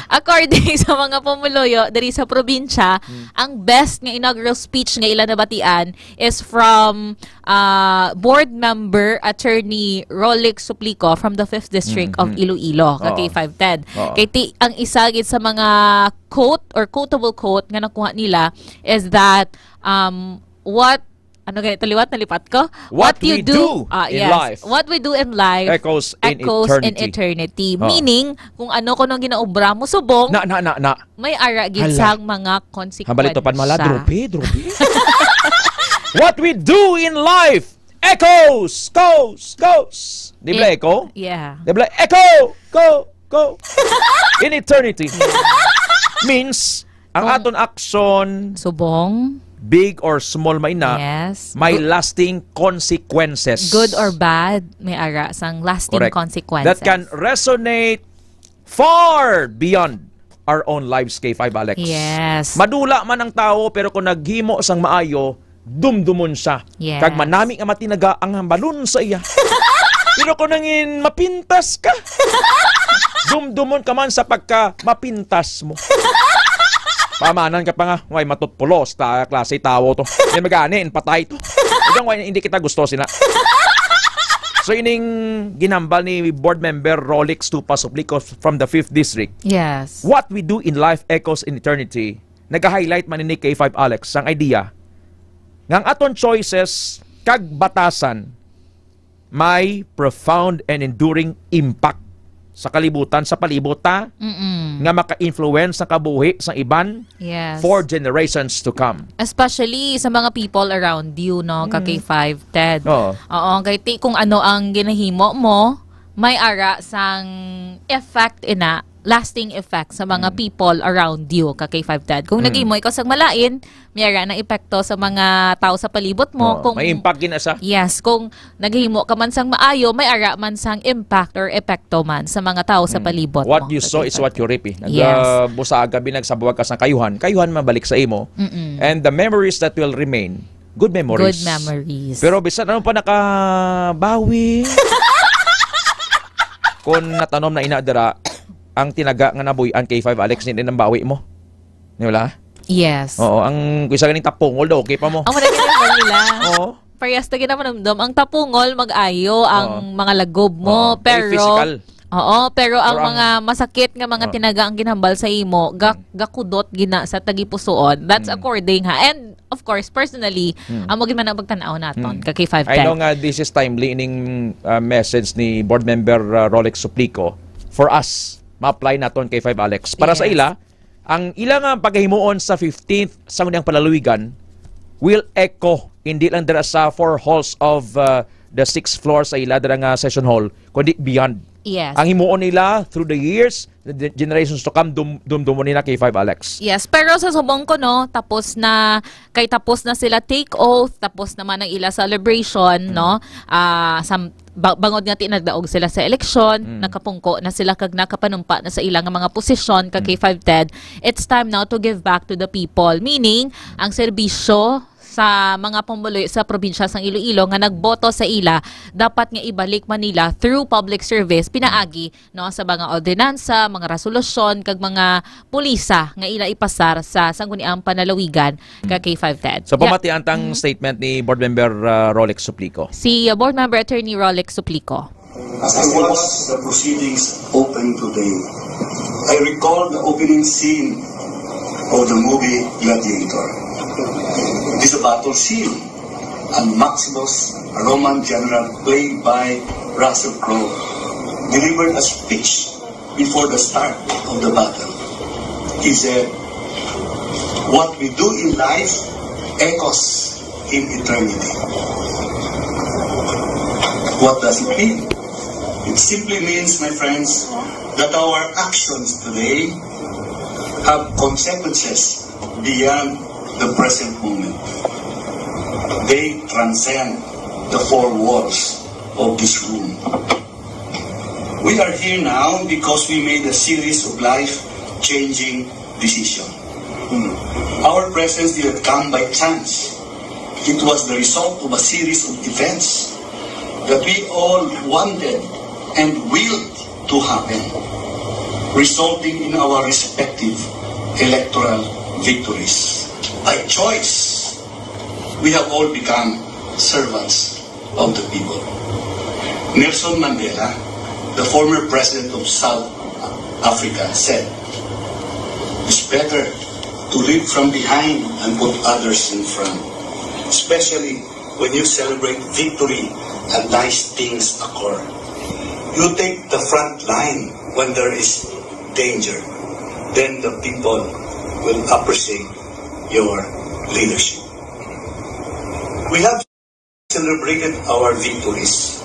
[SPEAKER 12] according sa mga pumuluyo diri sa probinsya, ang best nga inaugural speech nga ila nabatian is from board member attorney Rolix Suplico from the 5th District of Iloilo, K5 Ted. Kay ang isa gid sa mga quote or quotable quote nga nakuha nila is that nalipat ko?
[SPEAKER 4] What we do in life.
[SPEAKER 12] What we do in life
[SPEAKER 4] echoes in eternity.
[SPEAKER 12] Meaning, kung ano ko nang ginaobra mo subong, may ara gid sang mga consequences.
[SPEAKER 4] Habalito pan mala, dropi. What we do in life echoes, goes. Di ba echo?
[SPEAKER 12] Yeah.
[SPEAKER 4] Di ba echo, go. In eternity. Means, ang aton action,
[SPEAKER 12] subong,
[SPEAKER 4] big or small may na, may lasting consequences.
[SPEAKER 12] Good or bad, may ara sang lasting consequences.
[SPEAKER 4] That can resonate far beyond our own lives, K5 Alex.
[SPEAKER 12] Yes.
[SPEAKER 4] Madula man ang tao, pero kung naghimo sang maayo, dumdumon siya.
[SPEAKER 12] Yes.
[SPEAKER 4] Kag manami nga matinaga ang hambalon sa iya. Pero kung nangin mapintas ka, dumdumon ka man sa pagka mapintas mo. Pamanan ka pa nga, way matutpulos, klase tawo to. Yan maganin, patay to. Hindi kita gusto sila. So ining ginambal ni board member Rolix Tupa Suplico from the 5th District.
[SPEAKER 12] Yes.
[SPEAKER 4] What we do in life echoes in eternity. Nag-highlight man ni K5 Alex ang idea ngang aton choices kag batasan may profound and enduring impact sa kalibutan, sa palibot ta, nga maka-influence sa kabuhi sa iban for generations to come.
[SPEAKER 12] Especially sa mga people around you, no, ka K5, Ted. Oo, kay kung ano ang ginahimo mo, may ara sang effect ina, lasting effect sa mga people around you, ka K5, Ted. Kung naging mo ikaw sang malain, may ara ng epekto sa mga tao sa palibot mo. Kung
[SPEAKER 4] may impact gina sa.
[SPEAKER 12] Yes, kung naghimo ka man sang maayo, may ara man sang impact or epekto man sa mga tao sa palibot
[SPEAKER 4] what
[SPEAKER 12] mo.
[SPEAKER 4] You sow is what you reap.
[SPEAKER 12] Yes.
[SPEAKER 4] Busaga binagsabuwag ka sa kayuhan mabalik sa imo. And the memories that will remain, good memories.
[SPEAKER 12] Good memories.
[SPEAKER 4] Pero bisan ano pa nakabawi. Kung natanom na inadara ang tinaga nga nabuyan K5 Alex din ang bawi mo. Di ba?
[SPEAKER 12] Yes.
[SPEAKER 4] Oo, ang kuisa ganing tapungol daw, okay pa mo.
[SPEAKER 12] Ang managin nila.
[SPEAKER 4] Oo.
[SPEAKER 12] Parehas na ginamanamdam. Ang tapungol, mag-ayo, ang mga lagob mo. Pero,
[SPEAKER 4] physical.
[SPEAKER 12] Oo, pero ang mga masakit nga mga tinaga ang ginhambal sa imo, gakudot gina sa tagipusoon. That's according ha. And of course, personally, ang mo man ang pagtanaw naton ka K5
[SPEAKER 4] I know nga this is timely ining message ni board member Rolix Suplico for us ma-apply naton kay 5 Alex. Para sa ila, ang ilang paghimuon sa 15th sa unyang palaluigan will echo hindi lang dira sa 4 halls of the 6th floor sa ila dira nga session hall, kundi beyond.
[SPEAKER 12] Yes.
[SPEAKER 4] Ang himuon nila through the years, the generations to come, dumdumon nila kay 5 Alex.
[SPEAKER 12] Yes, pero sa subong ko, no, tapos na sila take oath, tapos naman ang ila celebration, no, bangod nga tinagdaog sila sa eleksyon, nakapungko na sila kag nakapanumpa na sa ilang mga posisyon kag K5 Ted. It's time now to give back to the people. Meaning, ang serbisyo sa mga pumuloy sa probinsya sang Iloilo nga nagboto sa ila, dapat nga ibalik Manila through public service pinaagi no sa mga ordinansa, mga resolusyon kag mga pulisa nga ila ipasar sa sangguniang panalawigan kag K5 Ted.
[SPEAKER 4] So pamatian tang statement ni board member Rolix Suplico.
[SPEAKER 12] Si board member attorney Rolix Suplico.
[SPEAKER 13] As I watch the proceedings open today, I recall the opening scene of the movie Gladiator. It is a battle scene, and Maximus, a Roman general played by Russell Crowe, delivered a speech before the start of the battle. He said, "What we do in life echoes in eternity." What does it mean? It simply means, my friends, that our actions today have consequences beyond the present moment. They transcend the 4 walls of this room. We are here now because we made a series of life-changing decisions. Our presence did not come by chance. It was the result of a series of events that we all wanted and willed to happen, resulting in our respective electoral victories. By choice, we have all become servants of the people. Nelson Mandela, the former president of South Africa, said, "It's better to lead from behind and put others in front, especially when you celebrate victory and nice things occur. You take the front line when there is danger. Then the people will appreciate your leadership." We have celebrated our victories.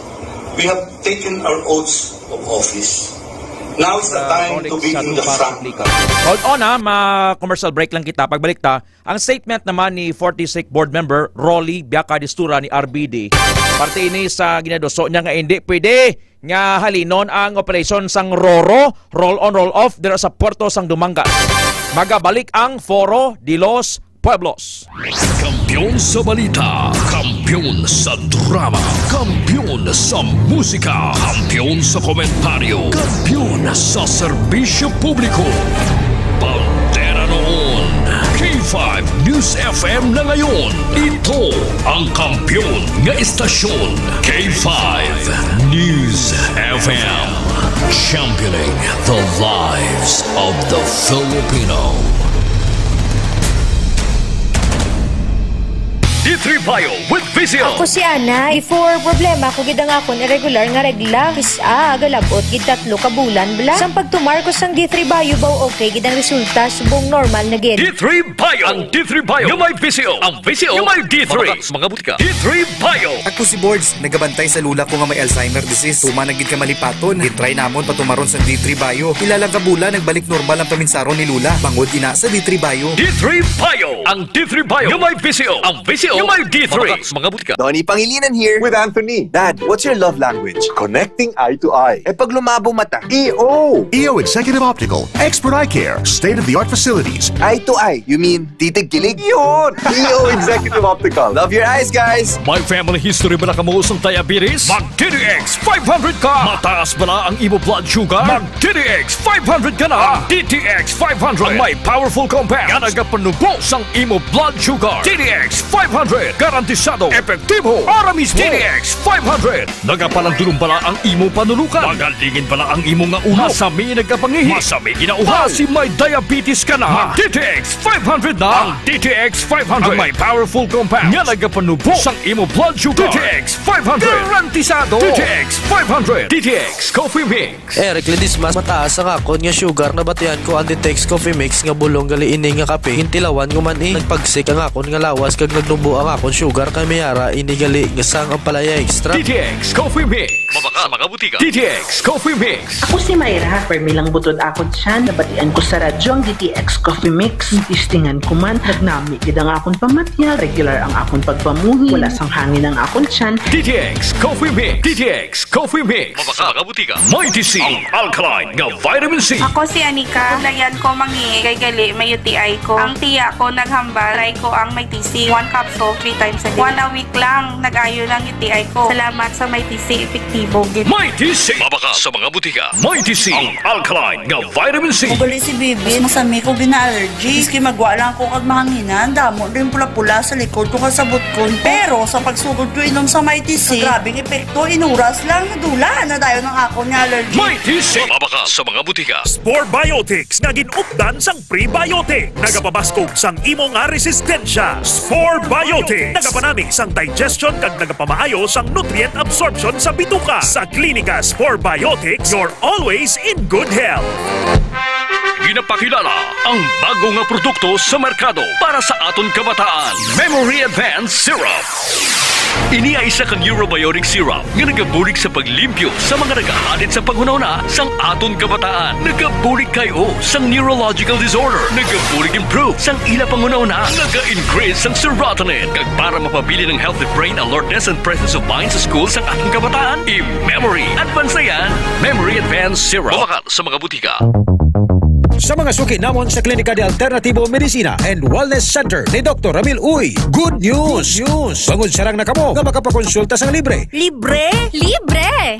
[SPEAKER 13] We have taken our oaths of office. Now is the time to be in the front.
[SPEAKER 4] Hold on ma-commercial break lang kita. Pagbalik ta, ang statement naman ni 46 board member Rolly Biaca Distura ni RBD. Parte ini sa ginadoso niya nga hindi pwede nga halinon ang operation sang Roro, roll on roll off dira sa Puerto sang Dumangas. Magabalik ang Foro de los Pueblos.
[SPEAKER 2] Kampiyon sa balita, kampiyon sa drama, kampiyon sa musika, kampiyon sa komentaryo, kampiyon sa serbisyo publiko. Pantera noon, K5 News News FM na ngayon. Ito ang kampiyon nga istasyon. K5 News FM. Championing the lives of the Filipino. D3 Bio with Vizio.
[SPEAKER 14] Ako si Ana. Before problema ko gid ang akon irregular nga regla. Kisa galabot gid 3 ka bulan bla. Sang pagtumar ko sang D3 Bio baw okay gid ang resulta subong normal na gid.
[SPEAKER 2] D3 Bio. Ang D3 Bio nga may Vizio. Ang Vizio nga may D3. Mga butika. D3 Bio.
[SPEAKER 15] Ako si Boards, nagabantay sa lula ko nga may Alzheimer disease. Tuma na gid ka malipaton. Gitry namon patumaron sa D3 Bio. Ilalang ka bulan nagbalik normal ang paminsaron ni lula. Bangod ina sa D3 Bio.
[SPEAKER 2] D3 Bio. Ang D3 Bio nga may Vizio. Ang Vizio yung may D3. Mga butika.
[SPEAKER 16] Donnie Pangilinan here with Anthony. Dad, what's your love language? Connecting eye to eye. Eh pag lumabo mata, EO.
[SPEAKER 5] EO Executive Optical. Expert eye care. State-of-the-art facilities.
[SPEAKER 16] Eye to eye. You mean titig kilig? Yun! EO Executive Optical. Love your eyes, guys.
[SPEAKER 2] May family history ba na kamuusong diabetes? Mag-DTX 500 ka! Mataas ba na ang imo blood sugar? Mag-DTX 500 ka na! Ang DTX 500 ang may powerful compounds nga nagapanubos ang imo blood sugar. DTX 500 garantisado, epektibo, para mismo. DTX 500 nagapalandulong pala ang imo panulukan. Magalingin pala ang imo nga ulo. Masami nagkapangihi. Masami ginauhaw. Kasi may diabetes ka na. DTX 500 na. Ang DTX 500 ang may powerful compounds nga nagapanubos ang imo blood sugar. DTX 500 garantisado. DTX 500. DTX Coffee Mix.
[SPEAKER 17] Eric Ledismas, mataas ang akon nga sugar na batian ko ang DTX Coffee Mix nga bulong gali ini nga kape. Hintilawan ko man nagpagsik ang akon nga lawas kag nagnubo ang akon sugar kay mayara inigali nga sang ang palaya extra.
[SPEAKER 2] DTX Coffee Mix. Mabaka mga butika. DTX Coffee Mix.
[SPEAKER 18] Ako si Mayra. Permilang butod akon siya. Nabatian ko sa radyo ang DTX Coffee Mix. Tistingan ko man. Nagnami gid ang akon pamatya. Regular ang akon pagpamuhi. Wala sang hangin ang akon siyan.
[SPEAKER 2] DTX Coffee Mix. DTX Coffee Mix. Mabaka mga butika. Mighty C. Ang alkaline nga vitamin C.
[SPEAKER 19] Ako si Anika. Lagyan ko mangi kay gali may UTI ko. Ang tiya ko naghambal. Try ko ang may TC. 1 capsule 3 times a day. 1 a week lang nag-ayo ng UTI ko. Salamat sa may TC. Epektibo gid.
[SPEAKER 2] Mighty C. Mabaka sa mga butika. Mighty C. Ang alkaline nga vitamin C.
[SPEAKER 20] Ugali si Bibi. Masami ko gina-allergy. Iski magwa lang ko kag mahanginan. Damo rin pula-pula sa likod ko kasabot ko. Pero sa pagsugod ko inom sa Mighty C, grabing epekto. Inuras lang nadula na dayon ng ako ni allergy.
[SPEAKER 2] Mighty C. Mabaka sa mga butika.
[SPEAKER 1] Spore Biotics nga ginupdan sang prebiotic. Nagapabaskog sang imo nga resistensya. Spore Biotics. Nagapanami sang digestion kag nagapamaayo sang nutrient absorption sa bituka. Sa Klinika Spore Biotics, you're always in good health.
[SPEAKER 2] Ginapakilala ang bago nga produkto sa merkado para sa aton kabataan. Memory Advanced Syrup. Ini ay isa kang Eurobiotic syrup nga nagabulig sa paglimpyo sa mga nagahanit sa panghunahuna sang aton kabataan. Nagabulig kayo sang neurological disorder. Nagabulig improve sang ila panghunahuna. Naga-increase sang serotonin kag para mapabili ng healthy brain alertness and presence of mind sa school sang ating kabataan. I-Memory Advanced na yan. Memory Advanced Syrup. Mabakal sa mga butika.
[SPEAKER 4] Sa mga suki namon sa Klinika de Alternativo Medicina and Wellness Center ni Dr. Ramil Uy, good news! Bangod sarang na kamo nga makapakonsulta sang libre.
[SPEAKER 21] Libre? Libre!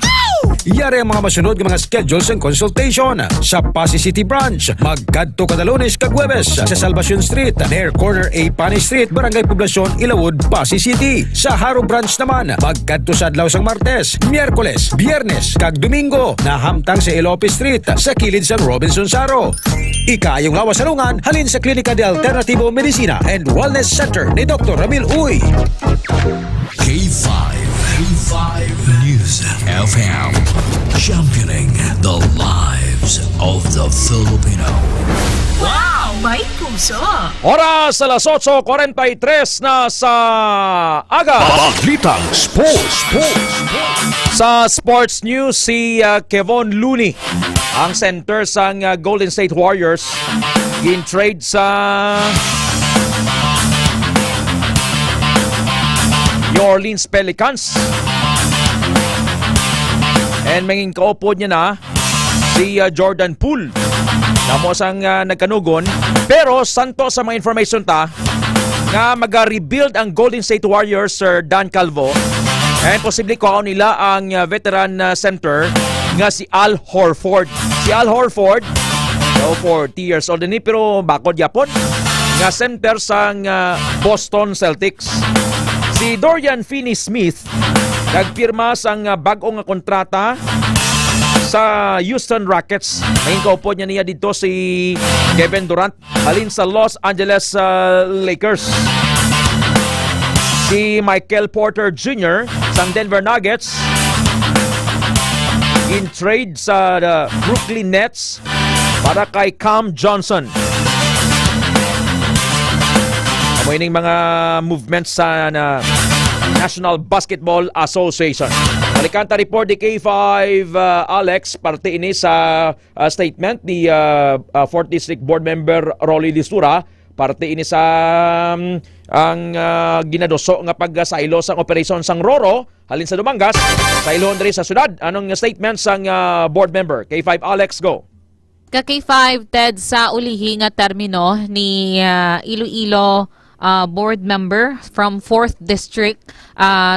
[SPEAKER 4] Iyari ang mga masunod ng mga schedules and consultation sa Pasay City Branch. Magkadto kada Lunes kag Huwebes sa Salvacion Street, near corner A Panay Street, Barangay Poblacion, Ilawod, Pasay City. Sa Haro Branch naman, magkadto sa adlaw sang Martes, Miyerkules, Biyernes kag Domingo na hamtang sa Ilope Street sa kilid sang Robinson Saro. Ikayong lawas salungan halin sa Klinika de Alternativo Medicina and Wellness Center ni Dr. Ramil Uy.
[SPEAKER 2] K5 News FM, championing the lives of the Filipino.
[SPEAKER 21] Wow! May puso!
[SPEAKER 4] Oras alas 8:43 na sa aga.
[SPEAKER 2] Balitang Sports.
[SPEAKER 4] Sa sports news, si Kevon Looney, ang center sang Golden State Warriors, in-trade sa New Orleans Pelicans. And manging kaupod niya na si Jordan Poole. Namo sang nagkanugon. Pero santo sa mga information ta nga mag-rebuild ang Golden State Warriors, Sir Dan Calvo. And posible ko nila ang veteran center nga si Al Horford. Si Al Horford, 40 years old ni pero bakod yapon nga center sang Boston Celtics. Si Dorian Finney-Smith nagpirma sang bag-ong kontrata sa Houston Rockets. Ngayon kaupod niya dito si Kevin Durant halin sa Los Angeles Lakers. Si Michael Porter Jr. sang Denver Nuggets in trade sa Brooklyn Nets para kay Cam Johnson. Amoy ning mga movements sa National Basketball Association. Alicanta report ni K5 Alex, parte ini sa statement ni 4th District Board Member Rolly Listura. Parte ini sa ang ginadoso nga pagsailo sang operasyon sang Roro halin sa Dumangas sa ilon diri sa syudad. Anong statement sang board member? K5 Alex, go.
[SPEAKER 12] Ka-K5 Ted, sa ulihi nga termino ni Iloilo board member from 4th District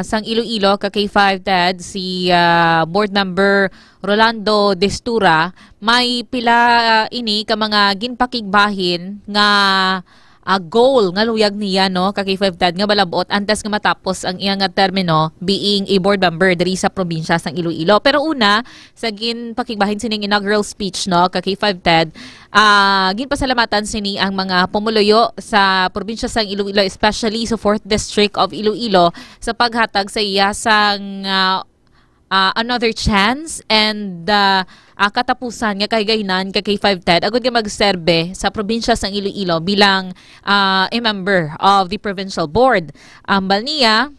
[SPEAKER 12] sang Iloilo, ka-K5 Ted, si board member Rolando Destura, may pila ini ka mga ginpakigbahin nga goal nga luyag niya, no, ka-K5 Ted, nga balabot antes nga matapos ang iyang termino being a board member diri sa probinsya sang Iloilo. Pero una, sa ginpakigbahin sining inaugural speech, no, ka-K5 Ted, ginpasalamatan sini ang mga pumuluyo sa probinsya sang Iloilo, especially sa 4th District of Iloilo, sa paghatag sa iya sang another chance and katapusan nga kaygahinan ka K5 Ted agud nga magserbe sa probinsya sang Iloilo bilang a member of the provincial board. Ambal niya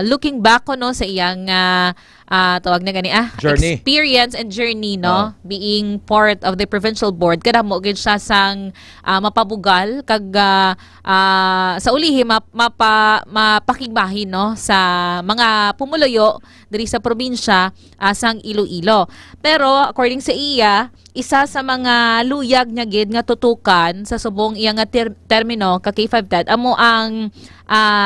[SPEAKER 12] looking back no sa iyang tawag na gani journey, experience and journey, no, being part of the provincial board, kada mo gid siya sang mapabugal kag sa ulihi mapakigbahin, no, sa mga pumuluyo diri sa probinsya sang Iloilo. Pero according sa iya, isa sa mga luyag niya gid nga tutukan sa subong iya nga termino ka K5 Ted amo ang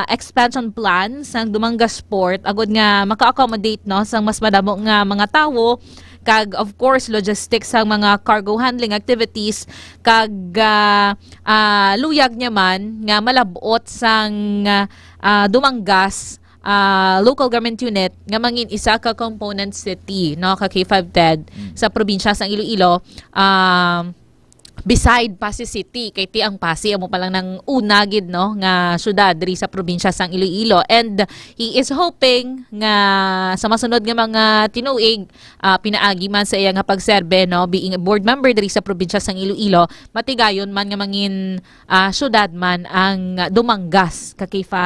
[SPEAKER 12] expansion plan sang Dumangas Port agud nga maka-accommodate, no, sang mas madamo nga mga tawo, kag of course logistics sang mga cargo handling activities, kag luyag niya man nga malabot sang Dumangas local government unit nga mangin isa ka component city, no, ka K5 Ted, sa probinsya sang Iloilo, beside Pasig City, kay ti ang Pasig amo pa lang ng una gid, no, nga syudad diri sa probinsya sang Iloilo. And he is hoping nga sa masunod nga mga tinuig, pinaagi man sa iya nga pagserbe, no, being a board member diri sa probinsya sang Iloilo, matigayon man nga mangin syudad man ang Dumangas ka K5.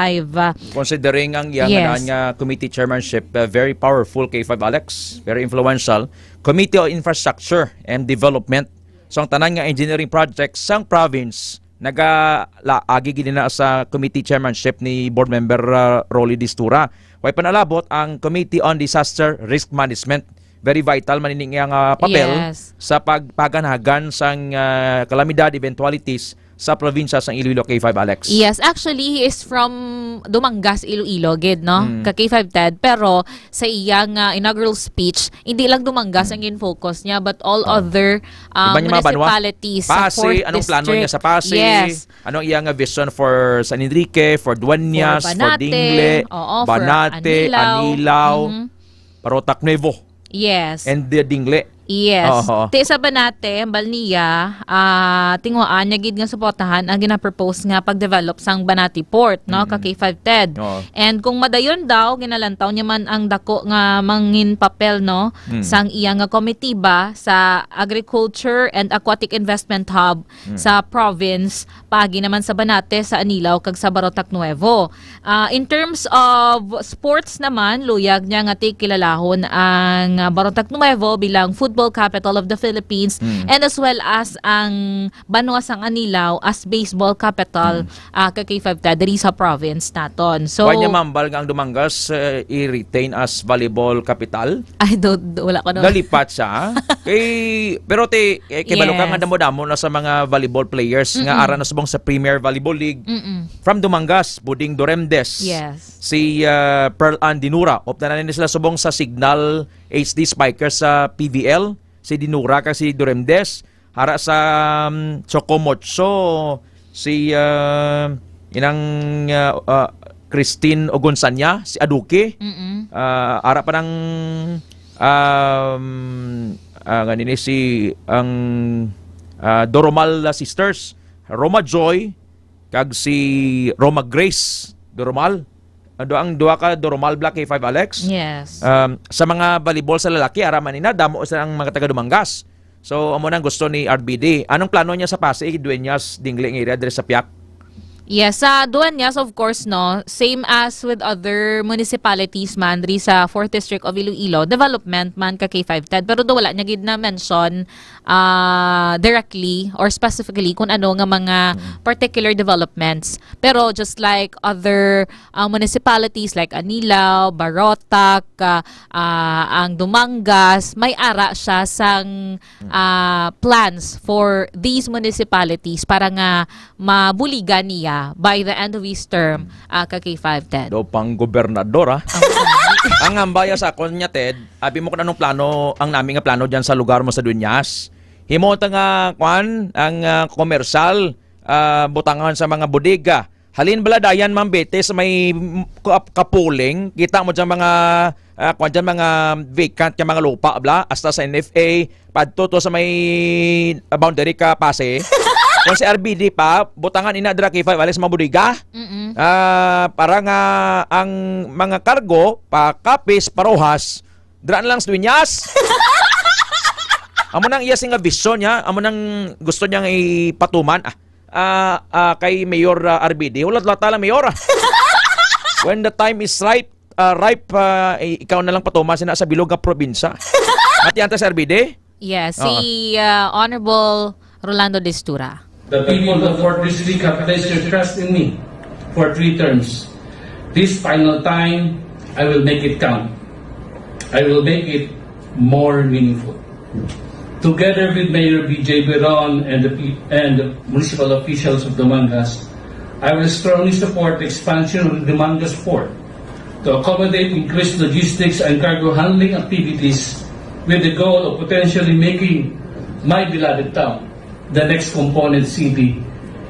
[SPEAKER 4] Considering ang iyang nga committee chairmanship, very powerful K5 Alex, very influential. Committee on Infrastructure and Development. So ang tanan nga engineering projects sang province nagalaagi gid na sa committee chairmanship ni board member Rolly Distura. Way panalabot ang Committee on Disaster Risk Management. Very vital man ining iyang papel sa pagpaganahagan sang kalamidad, eventualities sa probinsya sang Iloilo, K5 Alex.
[SPEAKER 12] Yes, actually he is from Dumangas, Iloilo gid, no, ka K5 Ted, pero sa iyang inaugural speech hindi lang Dumangas ang in-focus niya but all other municipalities sa 4th
[SPEAKER 4] anong plano
[SPEAKER 12] District.
[SPEAKER 4] niya sa Pasig, anong iyang vision for San Enrique, for Dueñas, for Dingle, Banate, Anilao, Parotac Nuevo, and Dingle.
[SPEAKER 12] Yes. Ti sa Banate, Balnia, tinguaan niya gid nga suportahan ang gina-propose nga pag-develop sang Banati Port, no, ka K5 Ted. And kung madayon daw ginalantaw niya man ang dako nga mangin papel, no, sang iya nga committee ba sa Agriculture and Aquatic Investment Hub sa province, pagi naman sa Banate, sa Anilao kag sa Barotac Nuevo. In terms of sports naman, luyag niya nga ti kilalahon ang Barotac Nuevo bilang football capital of the Philippines, and as well as ang Banwa sang Anilao as baseball capital ka K5 Ted diri sa province naton. So
[SPEAKER 4] why niya mambal nga ang Dumangas i-retain as volleyball capital?
[SPEAKER 12] I don't, wala ko no.
[SPEAKER 4] Nalipat siya. Pero kay balukang nga damo-damo na sa mga volleyball players nga ara na subong sa Premier Volleyball League. From Dumangas, Buding Doremdes. Si Pearl Ann Dinura, opta na sila subong sa Signal HD Spikers sa PVL. Si Dinura kasi Doremdes hara sa Chocomocho si inang Christine Ogunsanya, si Aduke. Ara pa ng ganini si ang Doromal Sisters, Roma Joy kag si Roma Grace Doromal. Ang duha ka Doromal Black K5 Alex.
[SPEAKER 12] Yes.
[SPEAKER 4] Sa mga volleyball sa lalaki, ara manina damo sa ang mga taga Dumangas. So amo nang gusto ni RBD. Anong plano niya sa Pasig, Dueñas, Dingling area dire sa Piak?
[SPEAKER 12] Yes, sa Dueñas, of course, no, same as with other municipalities man, diri sa 4th District of Iloilo, development man ka K5TED, pero do wala niya gid na mention directly or specifically kung ano nga mga particular developments. Pero just like other municipalities like Anilao, Barotac, ang Dumangas, may ara siya sang plans for these municipalities para nga mabuligan niya by the end of his term ka K5TED.
[SPEAKER 4] Do pang gobernador ang ambaya sa akon niya Ted, abi mo kung anong plano ang namin nga plano diyan sa lugar mo sa Dueñas. Himo ta nga kwan ang komersal butangan sa mga bodega. Halin baladayan mambete sa may kapuling, kita mo diyan mga kwan diyan mga vacant nga mga lupa bla hasta sa NFA padto to sa may boundary ka Pasig. Kung si RBD pa, butangan inadra K5 alis mga bodega. Para nga ang mga kargo, pa kapis, parohas, draan lang sa Dueñas. Amo nang iya nga vision niya, amo nang gusto niyang ipatuman. Kay Mayor RBD, ulat-lata lang Mayor. When the time is ripe, ikaw na lang patuman sa bilog nga probinsya. Matiyan ta sa RBD?
[SPEAKER 12] Yes, si Honorable Rolando Destura.
[SPEAKER 9] The people of the 4th District have placed their trust in me for 3 terms. This final time, I will make it count. I will make it more meaningful. Together with Mayor BJ Beron and the municipal officials of Dumangas, I will strongly support the expansion of the Dumangas Port to accommodate increased logistics and cargo handling activities with the goal of potentially making my beloved town the next component city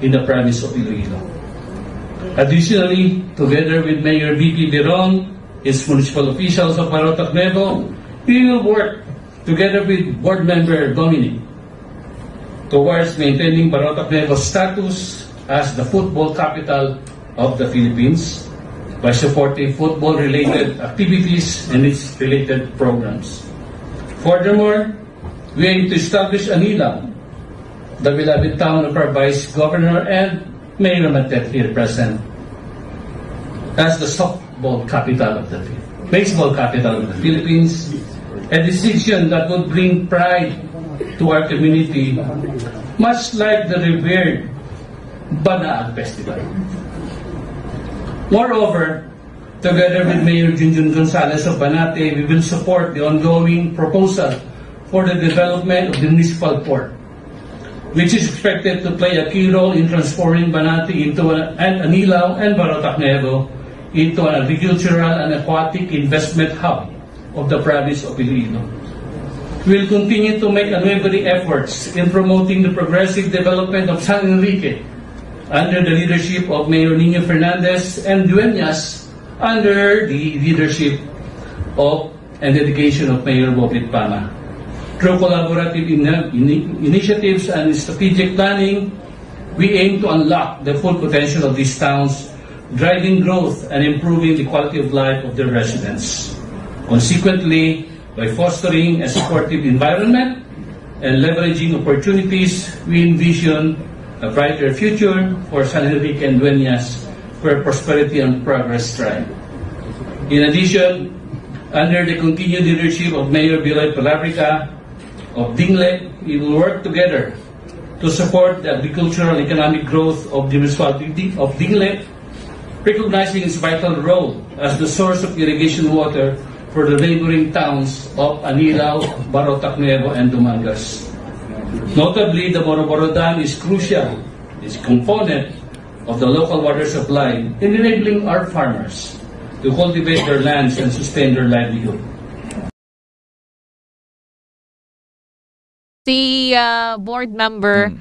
[SPEAKER 9] in the province of Iloilo. Additionally, together with Mayor BP Beron, his municipal officials of Barotac Nuevo, we will work together with Board Member Dominic towards maintaining Barotac Nuevo's status as the football capital of the Philippines by supporting football-related activities and its related programs. Furthermore, we aim to establish Anila, the beloved town of our Vice Governor and Mayor Matet here present, as the softball capital of the baseball capital of the Philippines, a decision that would bring pride to our community, much like the revered Banaag Festival. Moreover, together with Mayor Junjun Gonzalez of Banate, we will support the ongoing proposal for the development of the municipal port, which is expected to play a key role in transforming Banate into and Anilao and Barotac Nuevo into an agricultural and aquatic investment hub of the province of Iloilo. We will continue to make unwavering efforts in promoting the progressive development of San Enrique under the leadership of Mayor Nino Fernandez and Dueñas under the leadership of and dedication of Mayor Bobit Pama. Through collaborative initiatives and strategic planning, we aim to unlock the full potential of these towns, driving growth and improving the quality of life of their residents. Consequently, by fostering a supportive environment and leveraging opportunities, we envision a brighter future for San Enrique and Dueñas, where prosperity and progress thrive. In addition, under the continued leadership of Mayor Biloy Palabrica of Dingle, we will work together to support the agricultural and economic growth of the municipality of Dingle, recognizing its vital role as the source of irrigation water for the neighboring towns of Anilao, Barotac Nuevo, and Dumangas. Notably, the Boroboro Dam is crucial, is a component of the local water supply in enabling our farmers to cultivate their lands and sustain their livelihood.
[SPEAKER 12] Si board member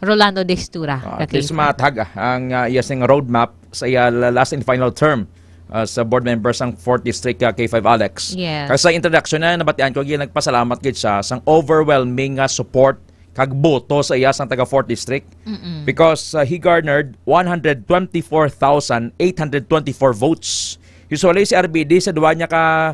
[SPEAKER 12] Rolando Destura.
[SPEAKER 4] At least matag ang iyasing roadmap sa iya last and final term sa board members ng 4th District K5 Alex.
[SPEAKER 12] Yes.
[SPEAKER 4] Kasi sa introduction na nabatian ko, nagpasalamat gid siya sa overwhelming support kag boto sa iya sang taga 4th District. Because he garnered 124,824 votes. Usually si RBD sa duwa niya ka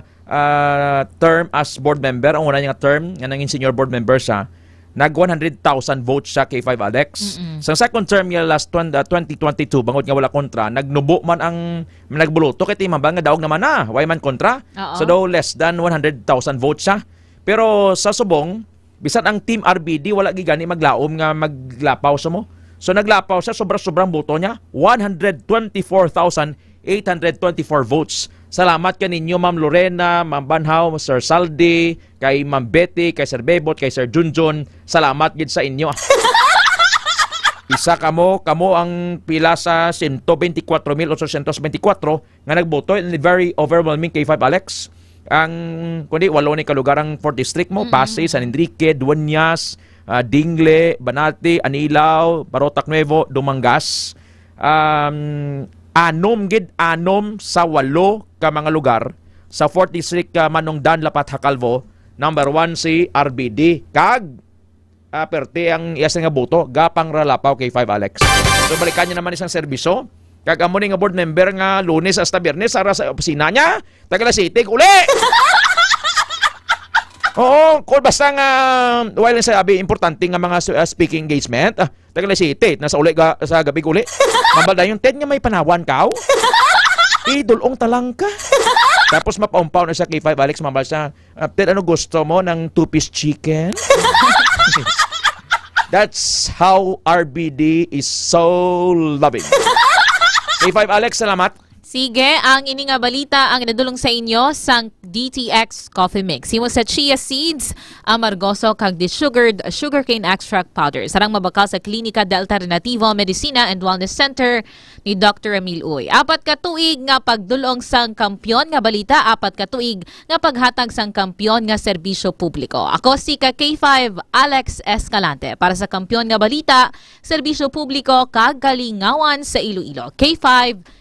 [SPEAKER 4] term as board member, ang una niya term, nga naging senior board member siya, nag 100,000 votes sa K5 Alex. Sa second term niya last 2022, bangod nga wala kontra, nagnubo man ang nagbuluto kay Team Habang nga daog naman na, why man kontra. So daw less than 100,000 votes siya. Pero sa subong, bisan ang Team RBD wala gigani maglaom nga maglapaw sa mo. So naglapaw siya, sobrang boto niya, 124,824 votes. Salamat kaninyo Ma'am Lorena, Ma'am Banhaw, Sir Saldi, kay Ma'am Betty, kay Sir Bebot, kay Sir Junjun. Salamat gid sa inyo. Isa kamo ang pila sa 124,824 nga nagboto in the very overwhelming K5 Alex. Ang kundi walo ni kalugar ang 4th District mo, Pasay, San Enrique, Dueñas, Dingle, Banati, Anilao, Barotac Nuevo, Dumangas. Anom sa 8 ka mga lugar sa 4th District Manongdan, Lapat, Hacalvo. Number 1 si RBD kag perte ang iyas nga boto gapang ralapaw kay 5 Alex. So balikan niya naman isang serbisyo kag amo ni nga board member nga Lunes hasta Biyernes ara sa opisina niya Tagala City uli. Oo, kung basta nga while sabi importante nga mga speaking engagement, Tagala City nasa uli sa gabi uli. Mambal na yung Ted nga may panawan ka. Idulong talang ka. Tapos mapaumpaw na siya kay 5 Alex, mambal siya, Ted, ano gusto mo ng 2-piece chicken? That's how RBD is so loving. Kay 5 Alex, salamat.
[SPEAKER 12] Sige, ang ini nga balita ang inadulong sa inyo sang DTX Coffee Mix. Himo sa chia seeds, amargoso kag desugared sugarcane extract powder. Sarang mabakal sa Klinika de Alternativo Medicina and Wellness Center ni Dr. Emil Uy. 4 ka tuig nga pagdulong sang kampyon nga balita, 4 ka tuig nga paghatag sang kampyon nga serbisyo publiko. Ako si K5 Alex Escalante para sa kampyon nga balita, serbisyo publiko kag kalingawan sa Iloilo. K5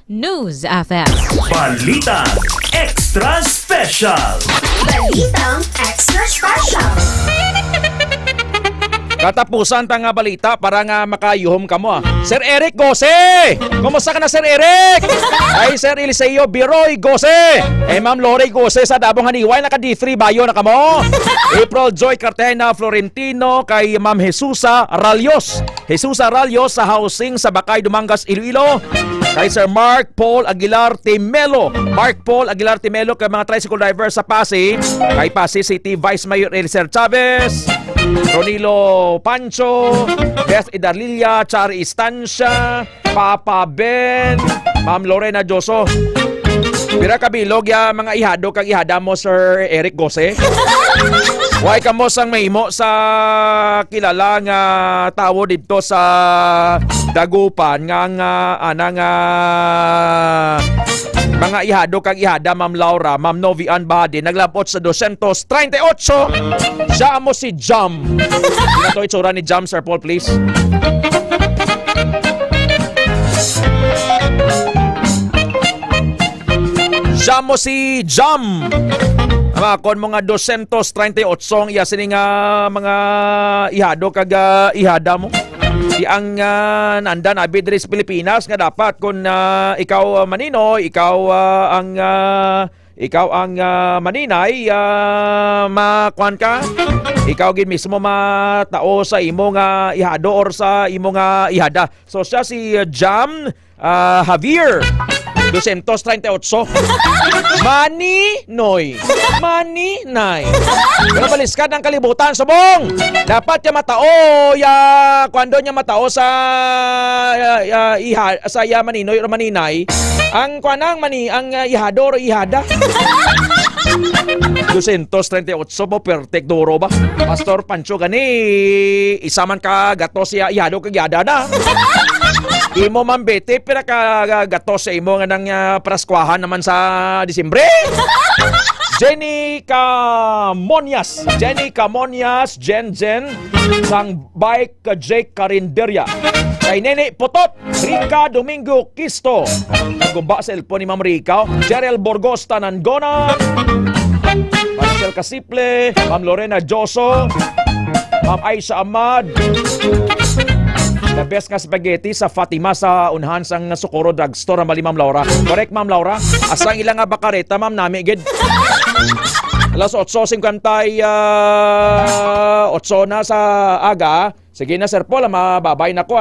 [SPEAKER 12] News FM.
[SPEAKER 1] Balita Extra Special.
[SPEAKER 6] Balitang Extra Special.
[SPEAKER 4] Katapusan ta nga balita para nga makayuhom ka mo. Sir Eric Gose! Kumusta ka na, Sir Eric? Ay, Sir Eliseo Biroy Gose! Ma'am Lori Gose sa Dabong Haniway, naka D3 Bayo na ka mo. April Joy Cartena Florentino kay Ma'am Jesusa Ralios. Jesusa Ralios sa housing sa Bakay, Dumangas, Iloilo. Kay Sir Mark Paul Aguilar Timelo. Mark Paul Aguilar Timelo kay mga tricycle driver sa Pasig. Kay Pasig City Vice Mayor Elicer Chavez. Ronilo Pancho, Beth Idarlilia, Chari Istancia, Papa Ben, Ma'am Lorena Joso. Pira kabilog ya mga ihado kag ihada mo, Sir Eric Gose. Why ka mo sang mahimo sa kilala nga tawo dito sa Dagupan nga mga ihado kag ihada, Ma'am Laura, Ma'am Novian Badi, naglabot sa 238. Siya mo si Jam. Tingnan to itsura ni Jam, Sir Paul, please. Siya mo si Jam. Kon mga 238 iya sini nga mga ihado kag ihada mo. Di ang nandan abi diri sa Pilipinas nga dapat kung ikaw manino, ikaw ang maninay, makuan ka. Ikaw gid mismo matao sa imo nga ihado or sa imo nga ihada. So siya si Jam Javier 238. Maninoy. Maninay. Pero baliskad ang kalibutan, subong. Dapat niya matao, kwando niya matao sa maninoy o maninay, ang kwanang ang ihado o ihada. 238 mo perfect duro ba? Pastor Pancho gani, isa man ka gato siya ihado kag ihada na. Imo mambete, pira ka gato sa imo nga nang praskwahan naman sa Disyembre. Jenny Camonias, Jen, sang bike ka Jake Carinderia. Kay Nene Potot, Rica Domingo Kisto. Nagumba sa elpo ni Ma'am Rica. Jerel Borgos Tanangona. Marcel Casiple, Ma'am Lorena Joso, Ma'am Aisha Ahmad. The best nga spaghetti sa Fatima sa unhan sang Socorro Drugstore, mali Ma'am Laura. Correct Ma'am Laura. Asang ilang nga bakareta Ma'am nami gid. Alas 8:50 8 na sa aga. Sige na Sir Paul, mababay na ko.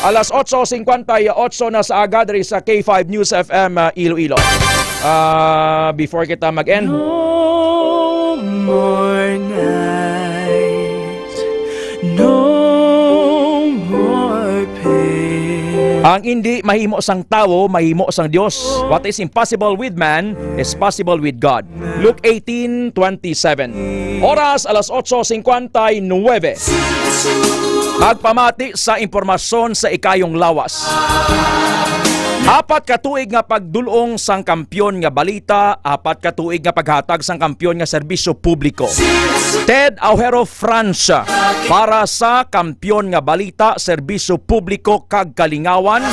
[SPEAKER 4] Alas 8:58 na sa aga diri sa K5 News FM Iloilo. Before kita mag-end.
[SPEAKER 3] No more nights, no more pain.
[SPEAKER 4] Ang hindi mahimo sang tawo, mahimo sang Dios. What is impossible with man is possible with God. Luke 18:27. Oras alas 8:59. Magpamati sa impormasyon sa ikayong lawas. 4 ka tuig nga pagdulong sang kampyon nga balita, 4 ka tuig nga paghatag sang kampyon nga serbisyo publiko. Ted Aujero Francia para sa kampyon nga balita, serbisyo publiko kag kalingawan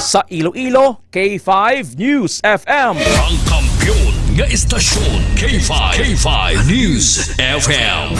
[SPEAKER 4] sa Iloilo, K5 News FM.
[SPEAKER 2] Ang kampyon nga istasyon, K5 News FM.